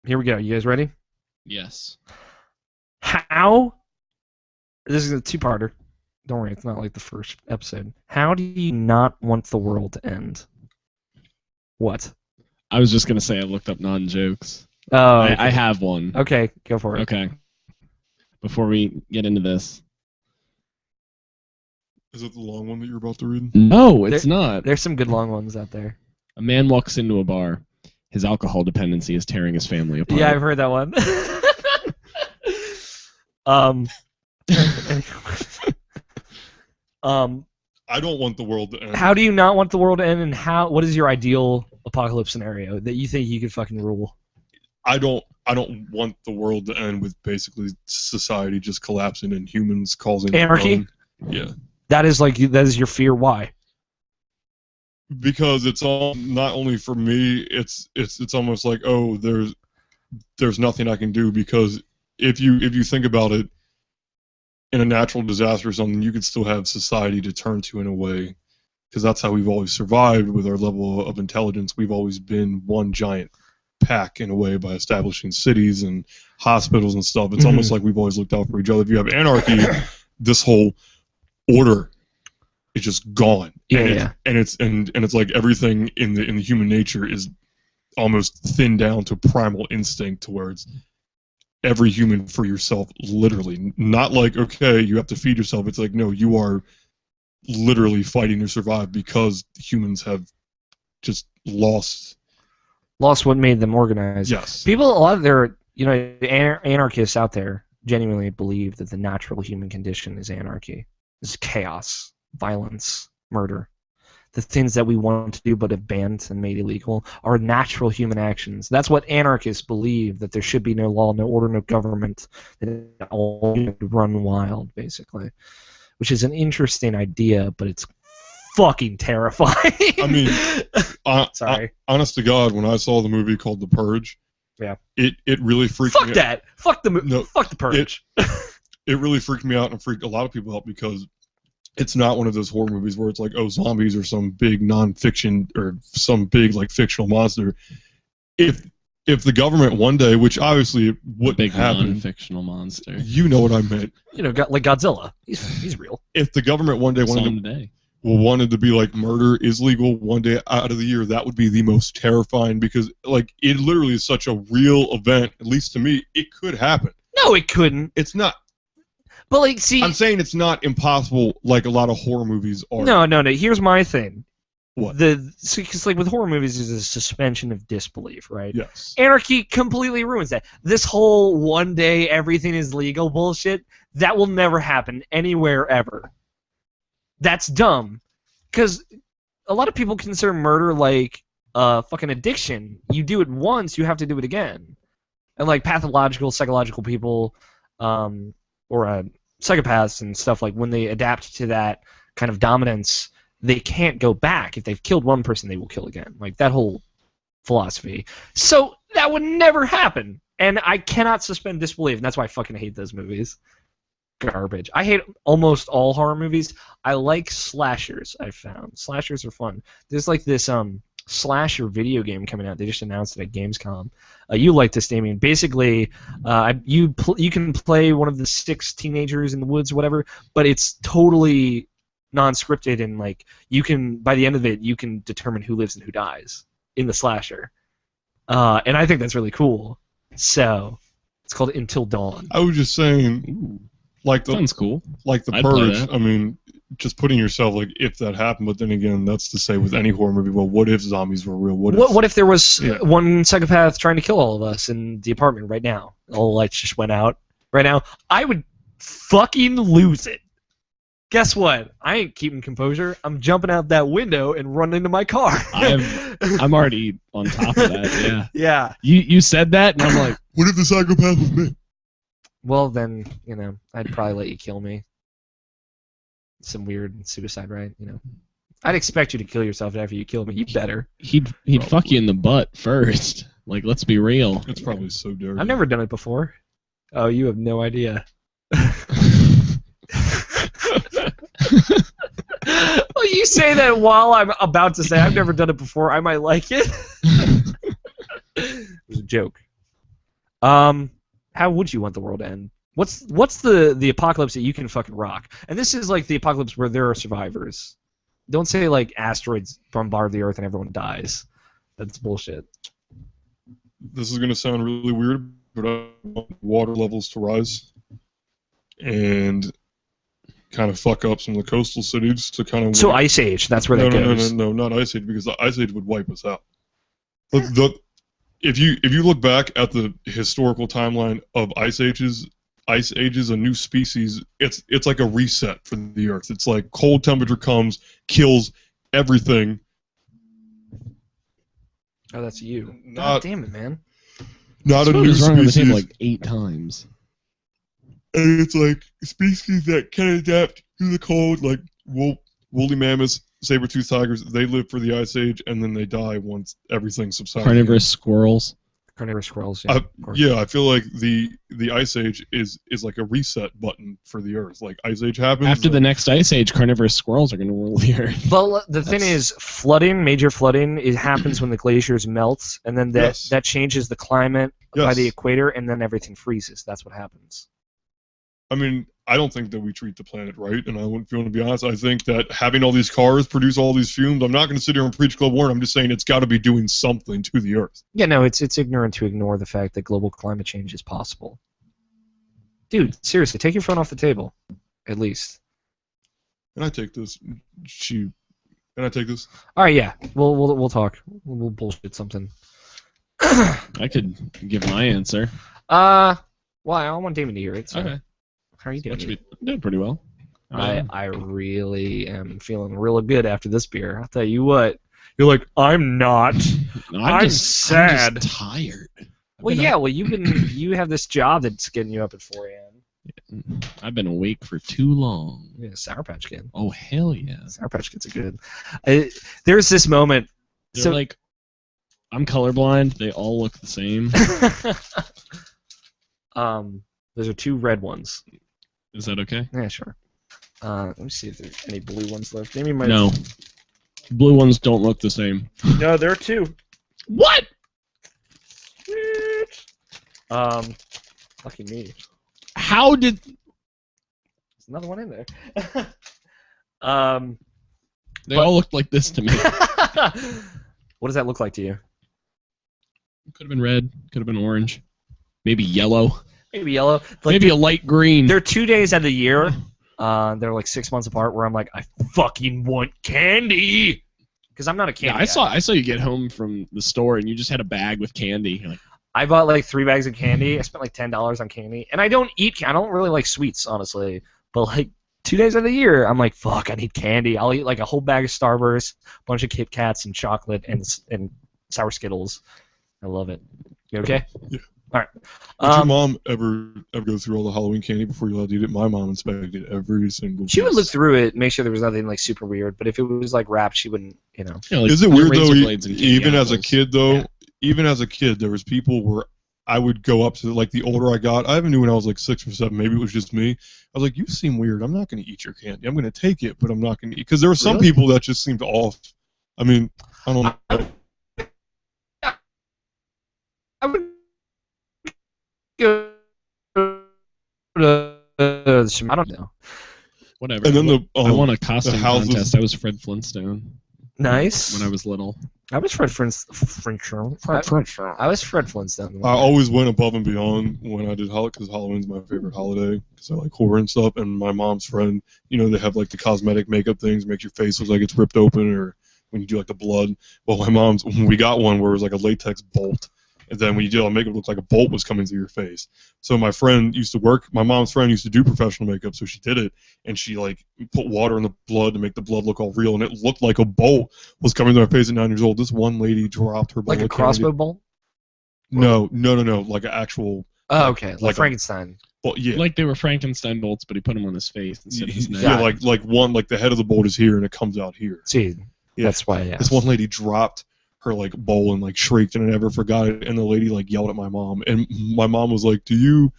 Here we go. You guys ready? Yes. How? This is a two-parter. Don't worry, it's not like the first episode. How do you not want the world to end? What? I was just gonna say I looked up non-jokes. Oh, I have one. okay, go for it. Okay. Before we get into this. Is it the long one that you're about to read? No, it's not. There's some good long ones out there. A man walks into a bar. His alcohol dependency is tearing his family apart. Yeah, I've heard that one. I don't want the world to end. How do you not want the world to end, and what is your ideal apocalypse scenario that you think you could fucking rule? I don't want the world to end with basically society just collapsing and humans causing Anarchy? Yeah. That is your fear. Why? Because it's all not only for me, it's almost like, oh, there's nothing I can do, because if you think about it, in a natural disaster or something, you could still have society to turn to in a way, because that's how we've always survived with our level of intelligence. We've always been one giant pack in a way by establishing cities and hospitals and stuff. It's almost like we've always looked out for each other. If you have anarchy, this whole order is just gone. Yeah. And it's like everything in the human nature is almost thinned down to primal instinct, to where it's every human for yourself, literally. Not like, okay, you have to feed yourself. It's like, no, you are literally fighting to survive, because humans have just lost what made them organized. Yes. People, a lot of their, anarchists out there genuinely believe that the natural human condition is anarchy. It's chaos, violence, murder. The things that we want to do but have banned and made illegal are natural human actions. That's what anarchists believe, that there should be no law, no order, no government, that all run wild, basically. Which is an interesting idea, but it's fucking terrifying. I mean, sorry. Honest to God, when I saw the movie called The Purge, Yeah. it really freaked me Fuck out. that. Fuck the No, fuck the Purge. It really freaked me out and freaked a lot of people out, because it's not one of those horror movies where it's like, oh, zombies or some big non-fiction or some big like fictional monster. If the government one day, which obviously it wouldn't Big happen, non-fictional monster. you know what I meant. Like Godzilla. He's real. If the government one day Saw him wanted today. to be like, murder is legal one day out of the year, that would be the most terrifying, because like it literally is such a real event. At least to me, it could happen. No, it couldn't. It's not. But like, see, I'm saying it's not impossible like a lot of horror movies are. no. Here's my thing. What? Because like with horror movies, there's a suspension of disbelief, right? Yes. Anarchy completely ruins that. This whole one day everything is legal bullshit, that will never happen anywhere ever. That's dumb. Because a lot of people consider murder like fucking addiction. You do it once, you have to do it again. And like pathological, psychological people, or psychopaths and stuff, like when they adapt to that kind of dominance, they can't go back. If they've killed one person, they will kill again. Like that whole philosophy. So that would never happen. And I cannot suspend disbelief, and that's why I fucking hate those movies. Garbage. I hate almost all horror movies. I like slashers, I've found. Slashers are fun. There's like this slasher video game coming out. They just announced it at Gamescom. You like this, Damien. Basically, you can play one of the 6 teenagers in the woods or whatever, but it's totally non-scripted, and like you can, by the end of it, you can determine who lives and who dies in the slasher. And I think that's really cool. So it's called Until Dawn. I was just saying, Ooh, like the sounds cool. like the I'd play Purge. that. I mean, just putting yourself like if that happened. But then again, that's to say with any horror movie. Well, what if zombies were real? What if there was Yeah. one psychopath trying to kill all of us in the apartment right now? All the lights just went out right now. I would fucking lose it. Guess what? I ain't keeping composure. I'm jumping out that window and running to my car. I'm already on top of that. Yeah. Yeah. You said that, and I'm like, What if the psychopath was me? Well, then, I'd probably let you kill me. Some weird suicide, right? I'd expect you to kill yourself after you kill me. You better. he'd fuck you in the butt first. Like, let's be real. It's probably so dirty. I've never done it before. Oh, you have no idea. Well, you say that while I'm about to say I've never done it before. I might like it. It was a joke. How would you want the world to end? What's the apocalypse that you can fucking rock? And this is like the apocalypse where there are survivors. Don't say like asteroids bombard the Earth and everyone dies. That's bullshit. This is gonna sound really weird, but I want water levels to rise and kind of fuck up some of the coastal cities to kind of. So Ice Age, that's where that goes. No, not Ice Age, because the Ice Age would wipe us out. If you look back at the historical timeline of Ice Ages, a new species, it's like a reset for the Earth. It's like cold temperature comes, kills everything. Oh, that's you. God Not damn it, man. not a new He's wrong on the species. table like 8 times. And it's like species that can adapt to the cold, like woolly mammoths, saber-toothed tigers. They live for the Ice Age, and then they die once everything subsides. Carnivorous squirrels. Carnivorous squirrels, yeah. Of course. Yeah, I feel like the Ice Age is like a reset button for the Earth. Like Ice Age happens After the next ice age, carnivorous squirrels are going to rule the Earth. Well, the thing is, flooding, major flooding, it happens when the glaciers melt, and then that changes the climate by the equator, and then everything freezes. That's what happens. I mean, I don't think that we treat the planet right, and I wouldn't feel to be honest. I think that having all these cars produce all these fumes, I'm not going to sit here and preach global warming. I'm just saying it's got to be doing something to the Earth. Yeah, no, it's ignorant to ignore the fact that global climate change is possible. Dude, seriously, take your phone off the table, at least. And I take this. Can I take this? All right, yeah, we'll talk. We'll bullshit something. I could give my answer. Well, I want Damon to hear it. So. Okay. How are you doing? I'm doing pretty well. I really am feeling real good after this beer. I'll tell you what. You're like, I'm not. No, I'm just sad. tired. Well, yeah. Well, you have this job that's getting you up at 4 a.m. I've been awake for too long. Yeah, Sour Patch Kid. Oh, hell yeah. Sour Patch Kids are good. There's this moment. They're like, I'm colorblind. They all look the same. Those are 2 red ones. Is that okay? Yeah, sure. Let me see if there's any blue ones left. Maybe my No. Blue ones don't look the same. No, there are 2. What? Lucky me. How did... There's another one in there. They all looked like this to me. What does that look like to you? Could have been red. Could have been orange. Maybe yellow. Maybe yellow. Like Maybe a light green. There are 2 days out of the year. They're like 6 months apart where I'm like, I fucking want candy. because I'm not a Yeah, candy. I saw you get home from the store and you just had a bag with candy. You're like, I bought like 3 bags of candy. I spent like $10 on candy, and I don't eat. I don't really like sweets, honestly. But like 2 days of the year, I'm like, fuck, I need candy. I'll eat like a whole bag of Starburst, a bunch of Kit Kats, and chocolate, and sour Skittles. I love it. You okay? Yeah. All right. Did your mom ever go through all the Halloween candy before you allowed to eat it? My mom inspected every single She would piece. look through it, make sure there was nothing like super weird. But if it was like wrapped, she wouldn't. you know, like Is it weird though? razor blades and candy Even as a apples. kid, though, Yeah. even as a kid, there was people where I would go up to, like, the older I got. I even knew when I was like 6 or 7. Maybe it was just me. I was like, "You seem weird. I'm not going to eat your candy. I'm going to take it, but I'm not going to eat." Because there were some Really? people that just seemed off. I mean, I don't know. I would go to I don't know. Whatever. And then I won a costume houses- contest. I was Fred Flintstone Nice. when I was little. I was Fred Flintstone. I was Fred Flintstone. I always went above and beyond when I did Halloween, because Halloween's my favorite holiday, because I like horror and stuff. And my mom's friend, you know, they have like the cosmetic makeup things, makes your face look like it's ripped open, or when you do like the blood. Well, my mom's, we got one where it was like a latex bolt, and then when you did all the makeup, it looked like a bolt was coming through your face. So my friend used to work, my mom's friend used to do professional makeup, so she did it, and she like put water in the blood to make the blood look all real, and it looked like a bolt was coming to her face at 9 years old. This one lady dropped her bowl Like a of candy. crossbow bolt? No, like an actual. Oh, okay. Like, Like a- Frankenstein. Well, yeah, Like they were Frankenstein bolts, but he put them on his face instead of his neck. yeah, like one, like the head of the bolt is here and it comes out here. See, Yeah. that's why, yeah. This one lady dropped her like bowl and like shrieked, and I never forgot it. And the lady like yelled at my mom, and my mom was like, "Do you?"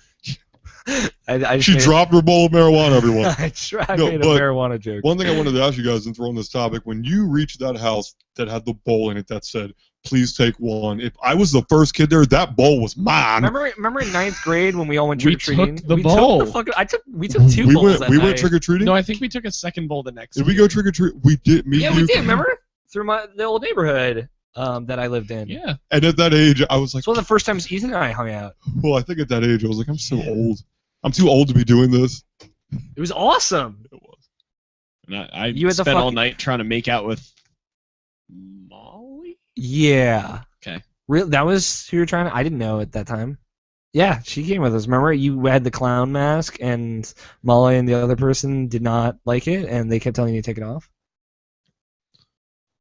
I She dropped her bowl of marijuana. Everyone. I No, made a but marijuana joke. One thing I wanted to ask you guys, since we're on this topic, when you reached that house that had the bowl in it that said, "Please take one," if I was the first kid there, that bowl was mine. Remember in 9th grade when we all went We trick or treating? took the bowl. We took 2 bowls went. that We night. went trick or treating. No, I think we took a second bowl the next Did we year. go trick or treat? We did. Me, Yeah, you, we did. Remember through the old neighborhood that I lived in. Yeah. And at that age, I was like, It's one of the first times Ethan and I hung out. well, I think at that age, I was like, I'm so old. I'm too old to be doing this. It was awesome. It was. And I You had the spent all fucking- night trying to make out with Molly. Yeah. Okay. That was who you were trying to. I didn't know at that time. Yeah, she came with us. Remember, you had the clown mask, and Molly and the other person did not like it, and they kept telling you to take it off.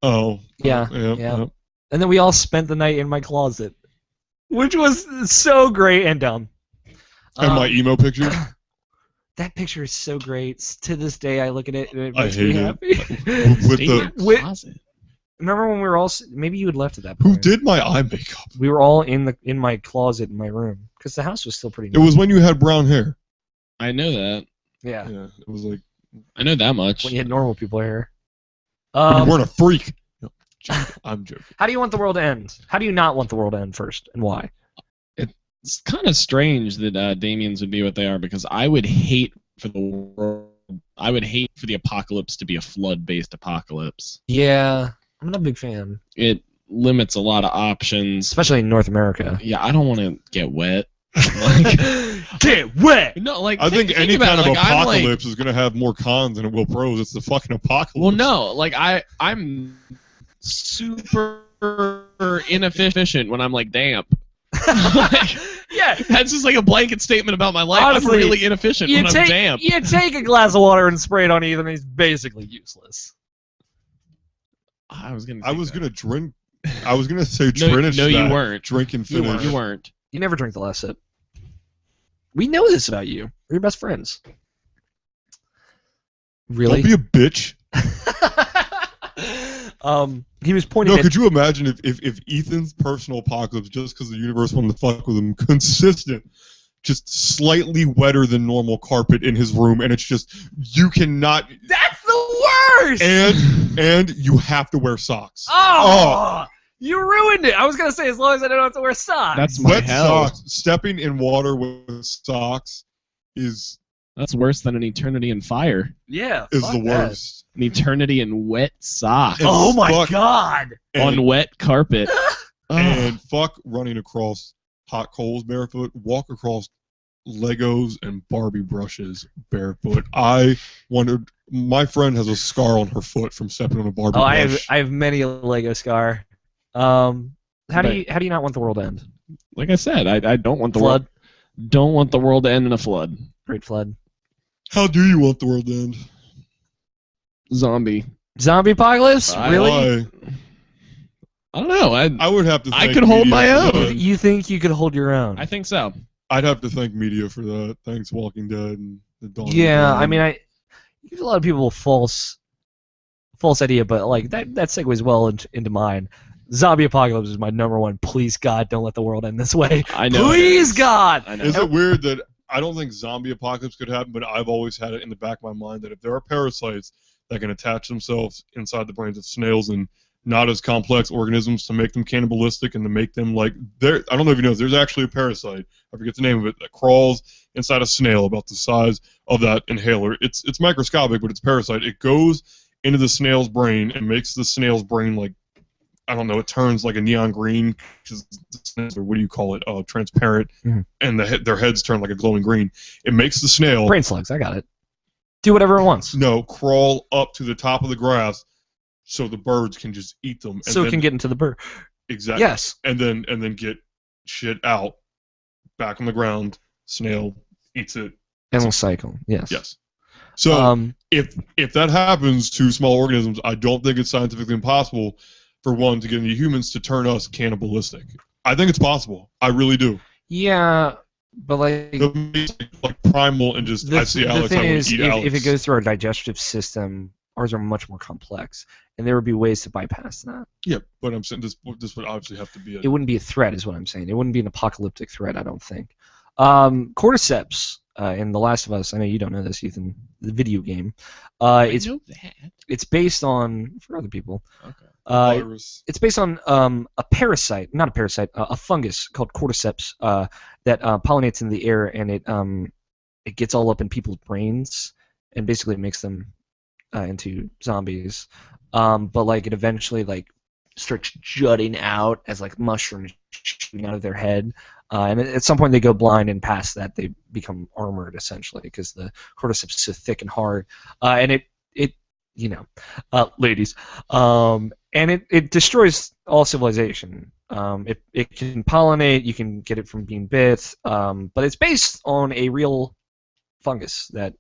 Oh. Yeah, Yeah. yeah. And then we all spent the night in my closet, which was so great and dumb. And my emo picture. That picture is so great. To this day, I look at it and it I makes me hate happy. With Stay in the your With- closet. Remember when we were all? Maybe you had left at that who point. did my eye makeup? We were all in my closet in my room because the house was still pretty. It was when you had brown hair. I know that. Yeah, Yeah. It was like I know that much. when you had normal people here. you weren't a freak. No, joking. I'm joking. How do you want the world to end? How do you not want the world to end first, and why? It's kind of strange that Damians would be what they are, because I would hate for the world. I would hate for the apocalypse to be a flood-based apocalypse. Yeah, I'm not a big fan, It limits a lot of options. especially in North America. Yeah, I don't want to get wet. Like, Get wet. no, like I think any about kind it, of like, I'm like- apocalypse is going to have more cons than it will pros. It's the fucking apocalypse. Well, no, like I'm super inefficient when I'm like damp. Like, Yeah, that's just like a blanket statement about my life. Honestly, I'm really inefficient when I'm damp. you take a glass of water and spray it on Ethan, he's basically useless. I was gonna. I take was that. going to drink. I was going to say No, finish no, you that. weren't. Drink and You finish. weren't. You never drink the last sip. We know this about you. We're your best friends. Really? Don't be a bitch. He was pointing No, at. could you imagine if Ethan's personal apocalypse, just because the universe wanted to fuck with him, consistent, just slightly wetter than normal carpet in his room, and it's just, you cannot, That's the worst. and you have to wear socks. Oh, you ruined it. I was gonna say as long as I don't have to wear socks. That's my Wet hell. socks, stepping in water with socks is That's worse than an eternity in fire. yeah. the fuck that. worst. An eternity in wet socks And Oh my fuck- god. And, on wet carpet. Ugh. and fuck running across hot coals barefoot. Walk across Legos and Barbie brushes barefoot. I wondered. My friend has a scar on her foot from stepping on a Barbie Oh, brush. I have many a Lego scar. How do you not want the world to end? Like I said, I don't want the Flood, world. Don't want the world to end in a flood. Great Flood, How do you want the world to end? Zombie. zombie apocalypse. Really? Why? I don't know. I would have to. I thank could hold media my for own. that. You think you could hold your own? I think so. I'd have to thank media for that. Thanks, Walking Dead and the Dawn. of the Yeah, Dead. I mean, I give a lot of people a false idea, but like that segues well into mine. Zombie apocalypse is my number one. Please God, don't let the world end this way. I know. Please God. I know. Is it weird that I don't think zombie apocalypse could happen, but I've always had it in the back of my mind that if there are parasites that can attach themselves inside the brains of snails and not as complex organisms to make them cannibalistic and to make them like I don't know if you know, there's actually a parasite, I forget the name of it, that crawls inside a snail about the size of that inhaler. It's microscopic, but it's a parasite. It goes into the snail's brain and makes the snail's brain like, I don't know, it turns like a neon green, or what do you call it, transparent, and their heads turn like a glowing green. It makes the snail Brain slugs. I got it. Do whatever it wants. crawl up to the top of the grass so the birds can just eat them. And So it then, can get into the bird. exactly. Yes. And then get shit out back on the ground. Snail eats it. Endless cycle. Yes. Yes. So If if that happens to small organisms, I don't think it's scientifically impossible for one to get into humans to turn us cannibalistic. I think it's possible. I really do. yeah, but like Like primal and just I see the Alex, I thing want is, to eat if Alex. it goes through our digestive system, ours are much more complex, and there would be ways to bypass that. Yeah, but I'm saying this would obviously have to be It wouldn't be a threat, is what I'm saying. It wouldn't be an apocalyptic threat, I don't think. Cordyceps in The Last of Us. I know you don't know this, Ethan. The video game. It's know that. it's based on, for other people. Okay. virus. It's based on a parasite, not a parasite, a fungus called cordyceps that pollinates in the air, and it gets all up in people's brains and basically makes them into zombies. But like it eventually like starts jutting out as like mushrooms shooting out of their head, and at some point they go blind, and past that they become armored essentially because the cordyceps is so thick and hard, and it ladies, and it destroys all civilization. It can pollinate, you can get it from being bit, but it's based on a real fungus that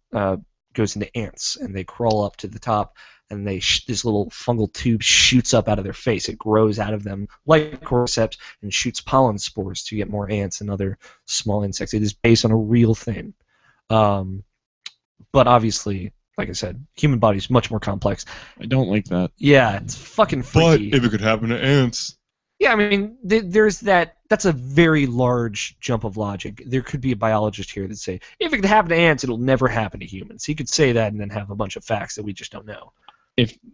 goes into ants, and they crawl up to the top, and this little fungal tube shoots up out of their face. It grows out of them like cordyceps and shoots pollen spores to get more ants and other small insects. It is based on a real thing. But obviously, like I said, human body is much more complex. I don't like that. Yeah, it's fucking But freaky. if it could happen to ants, Yeah, I mean, there's that. That's a very large jump of logic. There could be a biologist here that say, if it could happen to ants, it'll never happen to humans. He could say that and then have a bunch of facts that we just don't know.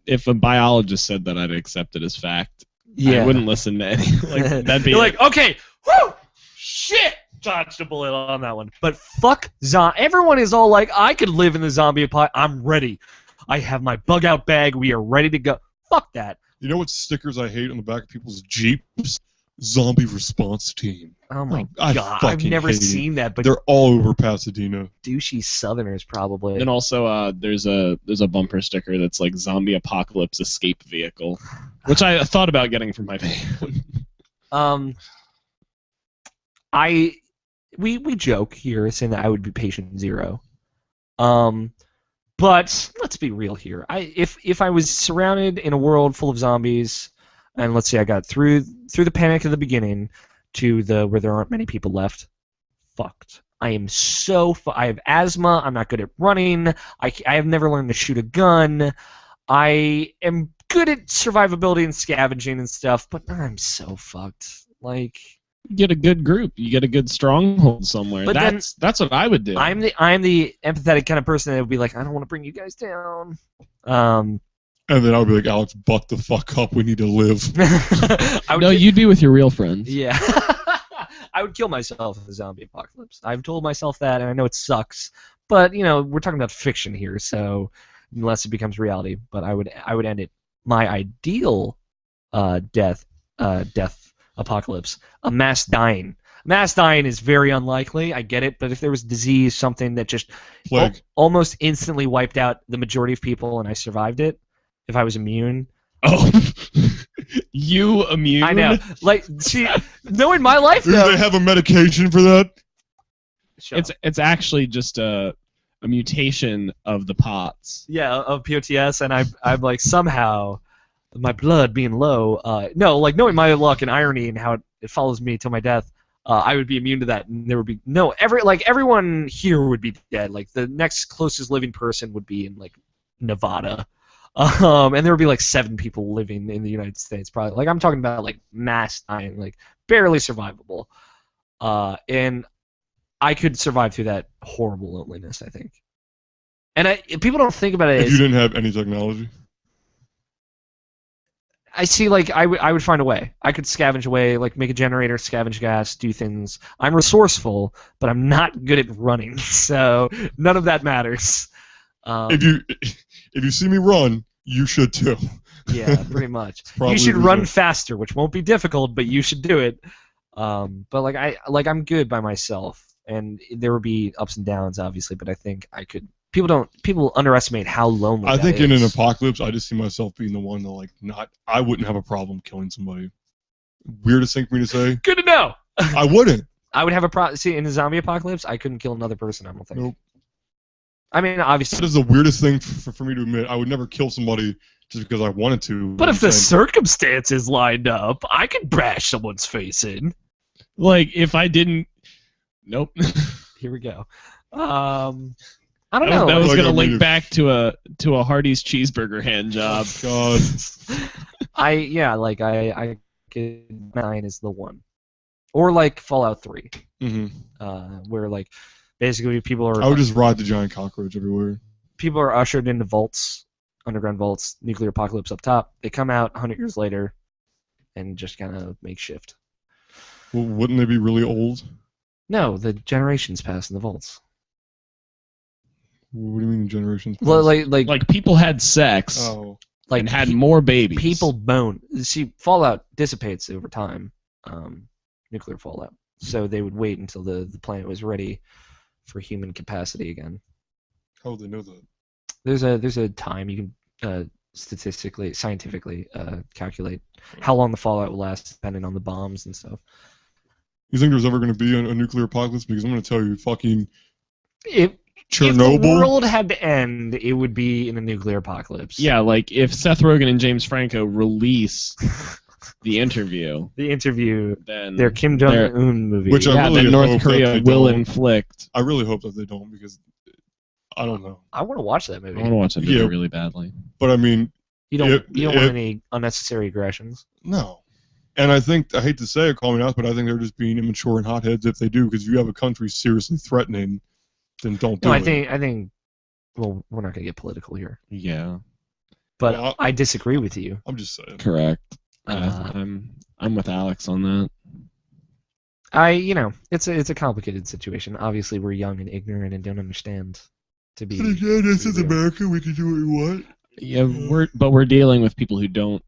If a biologist said that, I'd accept it as fact. Yeah. I wouldn't listen to any. Like, that'd be You're like, okay, whoo, shit, dodged a bullet on that one. But fuck everyone is all like, I could live in the zombie apocalypse. I'm ready. I have my bug out bag. We are ready to go. Fuck that. you know what stickers I hate on the back of people's Jeeps? Zombie response team. Oh my I god, I've fucking never hate it. seen that. But They're all over Pasadena. douchey Southerners probably. And also, there's a bumper sticker that's like zombie apocalypse escape vehicle, which I thought about getting for my van. We joke here saying that I would be patient zero. But let's be real here. If I was surrounded in a world full of zombies, and let's say I got through the panic of the beginning to the where there aren't many people left, fucked. I am I have asthma. I'm not good at running. I have never learned to shoot a gun. I am good at survivability and scavenging and stuff, but I'm so fucked. Like, You get a good group. You get a good stronghold somewhere. But then- That's what I would do. I'm the empathetic kind of person that would be like, I don't want to bring you guys down. And then I would be like, Alex, buck the fuck up. We need to live. I would No, you'd be with your real friends. Yeah. I would kill myself in the zombie apocalypse. I've told myself that, and I know it sucks. But, we're talking about fiction here, so unless it becomes reality. But I would end it. My ideal death apocalypse, a mass dying. Mass dying is very unlikely. I get it, but if there was disease, something that just Plague. almost instantly wiped out the majority of people, and I survived it, if I was immune. Oh, you immune? I know. Like, see, knowing my life, Do though. they have a medication for that? Shut up. It's actually just a mutation of the POTS. Yeah, of POTS, and I'm like somehow my blood being low. No, like knowing my luck and irony and how it follows me till my death, I would be immune to that, and there would be everyone here would be dead. Like the next closest living person would be in like Nevada, and there would be like 7 people living in the United States. Probably like I'm talking about like mass dying, like barely survivable, and I could survive through that horrible loneliness, I think. And people don't think about it If as you didn't have any technology. I see, like, I would find a way. I could scavenge away, like, make a generator, scavenge gas, do things. I'm resourceful, but I'm not good at running, so none of that matters. If you see me run, you should too. Yeah, pretty much. Probably You should the run reason. faster, which won't be difficult, but you should do it. But I'm good by myself, and there would be ups and downs, obviously, but I think I could. People underestimate how lonely. I that think in an is. apocalypse, I just see myself being the one to like not. I wouldn't have a problem killing somebody. Weirdest thing for me to say. Good to know. I wouldn't. I would have a problem. See, in the zombie apocalypse, I couldn't kill another person. I don't think. Nope. I mean, obviously. That is the weirdest thing for me to admit. I would never kill somebody just because I wanted to. But if I'm the saying- circumstances lined up, I could bash someone's face in. Like if I didn't. Nope. Here we go. I don't That know. was Like, gonna I link mean, back to a Hardee's cheeseburger hand job. God. I could 9 is the one, or like Fallout 3, hmm where like basically people I would just ride the giant cockroach everywhere. people are ushered into vaults, underground vaults, nuclear apocalypse up top. They come out 100 years later, and just kind of makeshift. Well, wouldn't they be really old? No, the generations pass in the vaults. What do you mean generations? Well, past? Like people had sex Oh. and had more babies. people bone. See, Fallout dissipates over time, nuclear fallout. So they would wait until the planet was ready for human capacity again. How would they know that? There's a time you can statistically, scientifically calculate how long the fallout will last, depending on the bombs and stuff. You think there's ever going to be a nuclear apocalypse? Because I'm going to tell you, fucking If the Chernobyl. world had to end, it would be in a nuclear apocalypse. Yeah, like if Seth Rogen and James Franco release the interview, The interview, then their Kim Jong Un movie. Which I yeah, really that North hope that Korea they will don't. inflict. I really hope that they don't because I don't know. I want to watch that I movie. want to watch that movie Yeah. really badly. But I mean, You don't If- want if- any unnecessary aggressions. no. And I think, I hate to say it, call me out, but I think they're just being immature and hotheads if they do, because if you have a country seriously threatening, then don't do No, it. I think. Well, we're not gonna get political here, Yeah, but Well, I disagree with you. I'm just saying. correct. Uh, I'm with Alex on that. It's a complicated situation. Obviously, we're young and ignorant and don't understand. To be. But again, this is Yeah. America. We can do what we want. Yeah, we're dealing with people who don't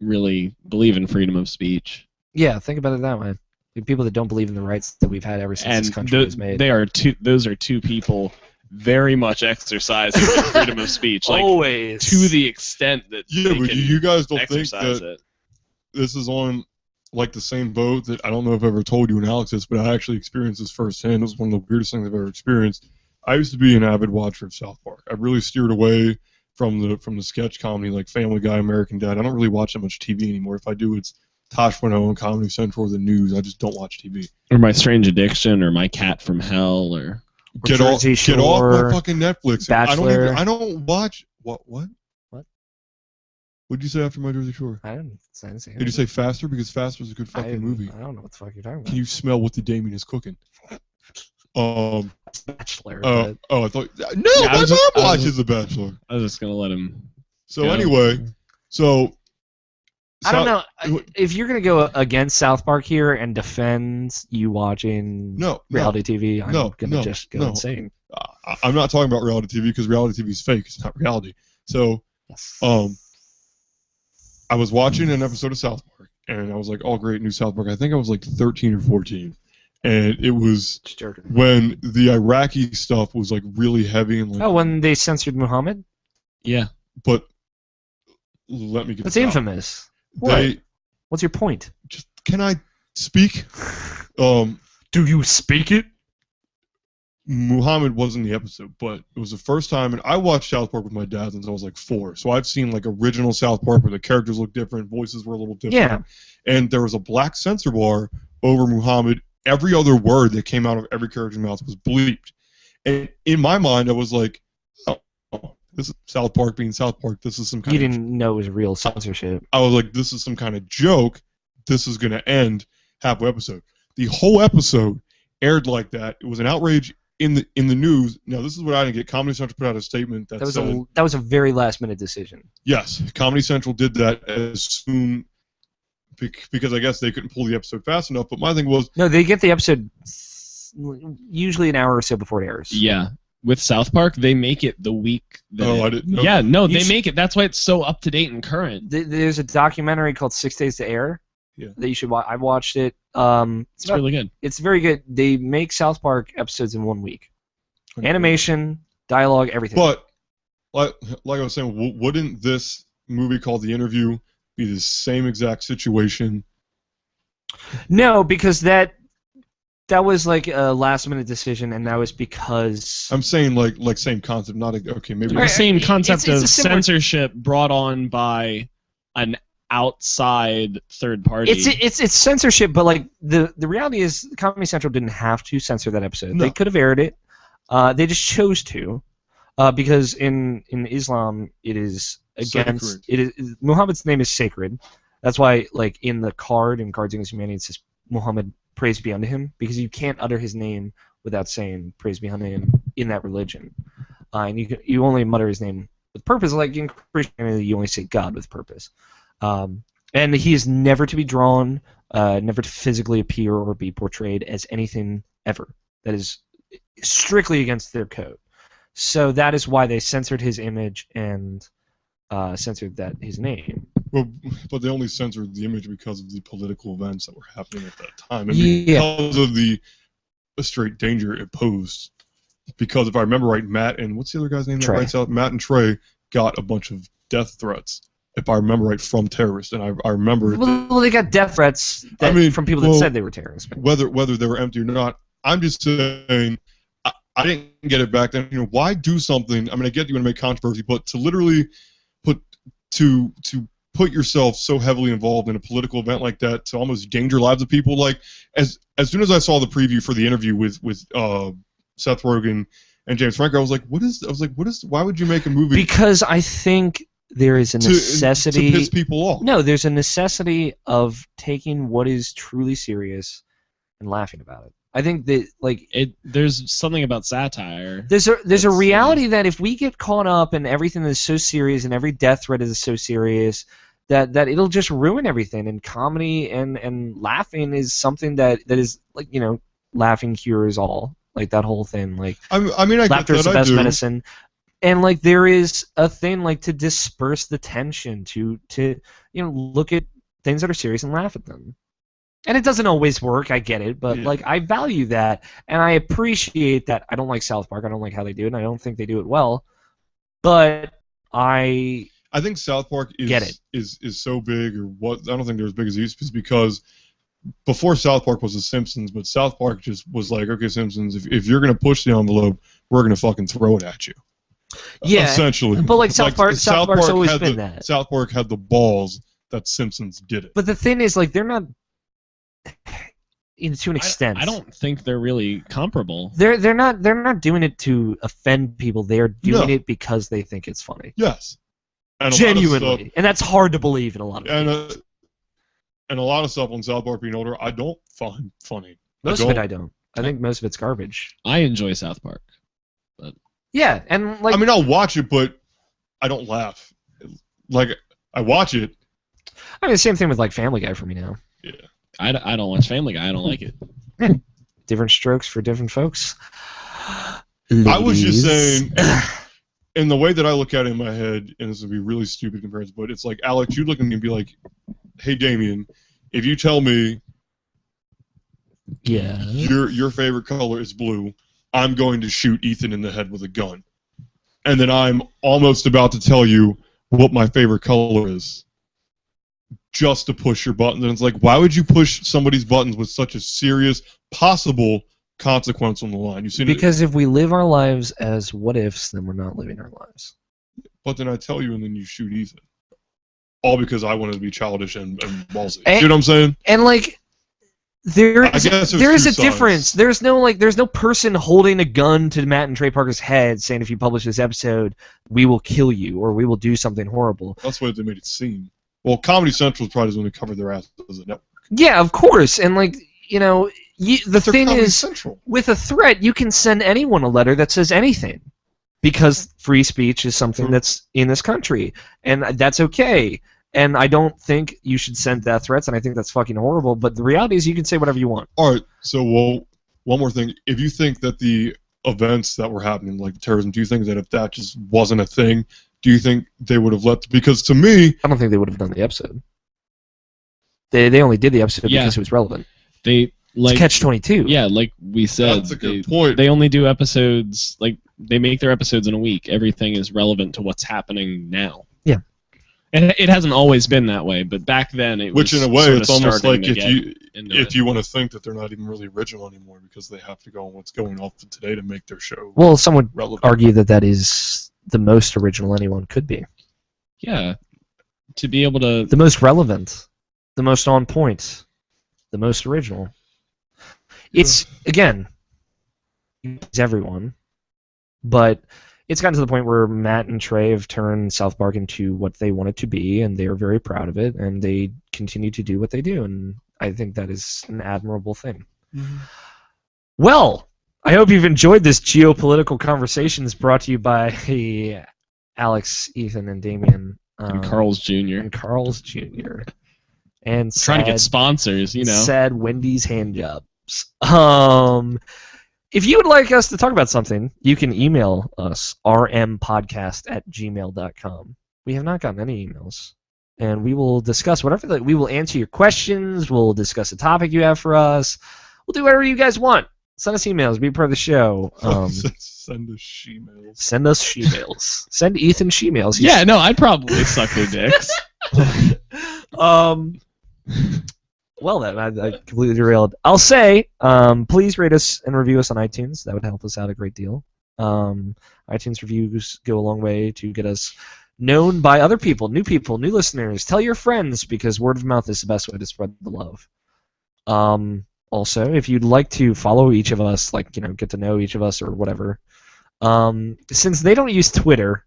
really believe in freedom of speech, Yeah, think about it that way. The people that don't believe in the rights that we've had ever since and this country was made. those are two people very much exercising their freedom of speech, like Always. to the extent that Yeah, they but can you guys don't think exercise that it. this is on like the same boat that I don't know if I've ever told you and Alex this, but I actually experienced this firsthand. It was one of the weirdest things I've ever experienced. I used to be an avid watcher of South Park. I really steered away from the sketch comedy like Family Guy, American Dad. I don't really watch that much TV anymore. If I do, it's Tosh 1.0 and Comedy Central or the news. I just don't watch TV. Or My Strange Addiction, or My Cat from Hell, or Get off Jersey my Shore, fucking Netflix. Bachelor. I don't watch what? What? What'd you say after My Jersey Shore? I don't say anything. Did you say Faster? Because Faster is a good fucking movie. I don't know what the fuck you're talking about. Can you smell what the Damien is cooking? Bachelor. I thought no. Yeah, I My was mom just- I was watches The Bachelor. I was just gonna let him. So Yeah. anyway, so I don't know South- if you're gonna go against South Park here and defend you watching No, reality TV. I'm no, gonna no, just go no. insane. I'm not talking about reality TV because reality TV is fake. It's not reality. So Yes. I was watching an episode of South Park and I was like, "Oh, great, new South Park." I think I was like 13 or 14, and it was Just joking. when the Iraqi stuff was like really heavy and like. Oh, when they censored Muhammad? Yeah. But let me get. That's this out. infamous. They What's your point? just can I speak? Do you speak it? Muhammad was in the episode, but it was the first time, and I watched South Park with my dad since I was like 4, so I've seen like original South Park where the characters look different, voices were a little different. Yeah. And there was a black censor bar over Muhammad. Every other word that came out of every character's mouth was bleeped. And in my mind, I was like, oh, this is South Park being South Park. This is some kind You of... didn't know it was real censorship. I was like, this is some kind of joke. This is going to end halfway episode. The whole episode aired like that. It was an outrage in the news. Now, this is what I didn't get. Comedy Central put out a statement that said... That was a very last-minute decision. Yes, Comedy Central did that as soon... because I guess they couldn't pull the episode fast enough. But my thing was... No, they get the episode usually an hour or so before it airs. Yeah. With South Park, they make it the week that I didn't know. Yeah, no, they should- make it. That's why it's so up to date and current. There's a documentary called 6 Days to Air. Yeah. That you should watch. I watched it. It's really good. It's very good. They make South Park episodes in 1 week. Animation, dialogue, everything. But, like I was saying, wouldn't this movie called The Interview be the same exact situation? No, because that was like a last-minute decision, and that was because I'm saying like same concept, not okay. Maybe The Right. same It's- concept it's a of similar- censorship brought on by an outside third party. it's censorship, but like the reality is, Comedy Central didn't have to censor that episode. No. They could have aired it. They just chose to, because in Islam it is against Sacred. it is Muhammad's name is sacred. That's why like in the card in Cards Against Humanity it says Muhammad, praise be unto him, because you can't utter his name without saying praise be unto him in that religion, and you only mutter his name with purpose. Like in Christianity, you only say God with purpose. And he is never to be drawn, never to physically appear or be portrayed as anything ever. That is strictly against their code. So that is why they censored his image and censored his name. Well, but they only censored the image because of the political events that were happening at that time, and Yeah. because of the straight danger it posed. Because if I remember right, Matt and what's the other guy's name that Trey. writes out? Matt and Trey got a bunch of death threats, if I remember right, from terrorists, and I remember Well, they got death threats from people that well, said they were terrorists. whether they were empty or not. I'm just saying, I didn't get it back then. You know, why do something? I mean, I get you want to make controversy, but to literally put yourself so heavily involved in a political event like that, to almost danger lives of people. Like as soon as I saw the preview for the interview with Seth Rogen and James Franco, I was like, why would you make a movie Because I think there is a necessity to piss people off? No, there's a necessity of taking what is truly serious and laughing about it. I think that There's something about satire. there's a That's, reality that if we get caught up in everything that is so serious and every death threat is so serious that it'll just ruin everything. And comedy and laughing is something that is like, you know, laughing cures all, like that whole thing. Like I mean, I get laughter is that. the I best do. medicine. And like there is a thing like to disperse the tension, to you know, look at things that are serious and laugh at them. And it doesn't always work, I get it, but Yeah. like I value that and I appreciate that. I don't like South Park, I don't like how they do it, and I don't think they do it well. But I think South Park Get it. is so big, or what? I don't think they're as big as it used to be, because before South Park was The Simpsons, but South Park just was like, okay, Simpsons, if you're gonna push the envelope, we're gonna fucking throw it at you. Yeah, Essentially. but like South Park's always had been the, that. South Park had the balls that Simpsons did it. But the thing is, like, they're not, to an extent. I don't think they're really comparable. They're not doing it to offend people. They're doing No. it because they think it's funny. Yes. And a lot of Genuinely, stuff- and that's hard to believe in a lot of cases. and a lot of stuff on South Park being older, I don't find funny. Most of it I don't. I think most of it's garbage. I enjoy South Park. Yeah, and like I mean, I'll watch it, but I don't laugh. Like, I watch it. the same thing with like Family Guy for me now. I don't watch Family Guy. I don't like it. Different strokes for different folks. I was just Ladies. saying, in the way that I look at it in my head, and this would be really stupid comparison, but it's like, Alex, you look at me and be like, hey, Damien, if you tell me Yeah. Your favorite color is blue. I'm going to shoot Ethan in the head with a gun. And then I'm almost about to tell you what my favorite color is, just to push your buttons. And it's like, why would you push somebody's buttons with such a serious possible consequence on the line? You see, Because if we live our lives as what ifs, then we're not living our lives. but then I tell you, and then you shoot Ethan, all because I wanted to be childish and ballsy. And- You know what I'm saying? And like, there I guess is there's there is two a sides. difference. There's no person holding a gun to Matt and Trey Parker's head saying, if you publish this episode, we will kill you or we will do something horrible. That's what they made it seem. Well, Comedy Central probably doesn't want to cover their ass as a network. Yeah, of course. And like, the They're thing Comedy is, Central. with a threat, you can send anyone a letter that says anything, because free speech is something True. that's in this country, and that's okay. And I don't think you should send death threats, and I think that's fucking horrible. But the reality is, you can say whatever you want. All right. So, well, one more thing. If you think that the events that were happening, like terrorism, do you think that if that just wasn't a thing, do you think they would have let? Because to me, I don't think they would have done the episode. They only did the episode Yeah. because it was relevant. They like It's Catch-22. yeah, like we said, that's a good point. they only do episodes like they make their episodes in a week. Everything is relevant to what's happening now. Yeah. And it hasn't always been that way, but back then it Which, was in a way, sort of it's almost starting like to if get you into it. want to think that they're not even really original anymore because they have to go on what's going off today to make their show Well, some would relevant. argue that is the most original anyone could be. Yeah, to be able to The most relevant. The most on point. The most original. It's, again, it's everyone. But it's gotten to the point where Matt and Trey have turned South Park into what they want it to be, and they are very proud of it, and they continue to do what they do, and I think that is an admirable thing. Well, I hope you've enjoyed this geopolitical conversations brought to you by Alex, Ethan, and Damien. and Carl's Jr. And Carl's Jr. And trying to get sad- sponsors, Sad Wendy's hand jobs. If you would like us to talk about something, you can email us, rmpodcast@gmail.com. We have not gotten any emails. And we will discuss whatever, we will answer your questions, we'll discuss a topic you have for us, we'll do whatever you guys want. Send us emails, be part of the show. Send us she-mails. Send us she-mails. Send Ethan she-mails. He's- Yeah, no, I'd probably suck their dicks. Well, then, I completely derailed. I'll say, please rate us and review us on iTunes. That would help us out a great deal. iTunes reviews go a long way to get us known by other people, new listeners. Tell your friends, because word of mouth is the best way to spread the love. Also, if you'd like to follow each of us, get to know each of us or whatever, since they don't use Twitter,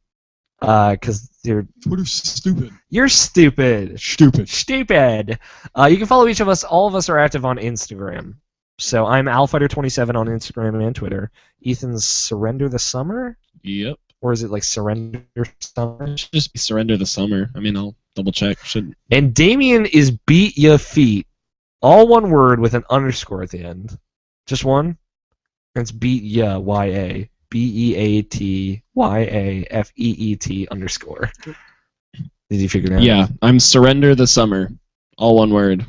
because Twitter's stupid. you're stupid. Stupid. Stupid. You can follow each of us. All of us are active on Instagram. So I'm AlFighter27 on Instagram and Twitter. Ethan's Surrender the Summer? Yep. Or is it like Surrender Summer? Should just be Surrender the Summer. I mean, I'll double check. Should And Damien is Beat Ya Feet. All one word with an underscore at the end. Just one? And it's Beat Ya, Y-A. BEATYAFEET underscore. Did you figure it out? yeah, I'm Surrender the Summer. All one word.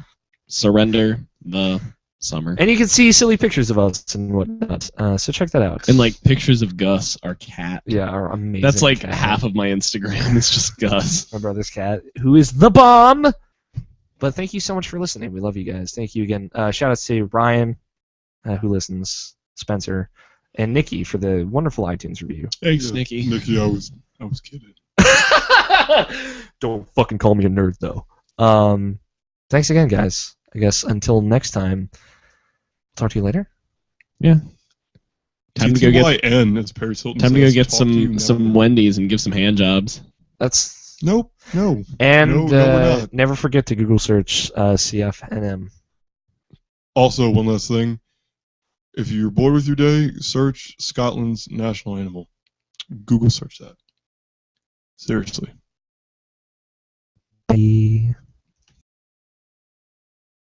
Surrender the Summer. And you can see silly pictures of us and whatnot. So check that out. And like pictures of Gus, our cat. yeah, our amazing. That's like cat. half of my Instagram is just Gus. My brother's cat, who is the bomb. But thank you so much for listening. We love you guys. Thank you again. Shout out to Ryan, who listens, Spencer, and Nikki for the wonderful iTunes review. Thanks, Nikki. Nikki, I was kidding. Don't fucking call me a nerd, though. Thanks again, guys. I guess until next time. Talk to you later. Time to go get TYN, as Paris Hilton time to go says, get talk to you some never. Wendy's and give some hand jobs. That's Nope. No. and No, we're not. never forget to Google search CFNM. Also, one last thing. If you're bored with your day, search Scotland's national animal. Google search that. Seriously. Bye.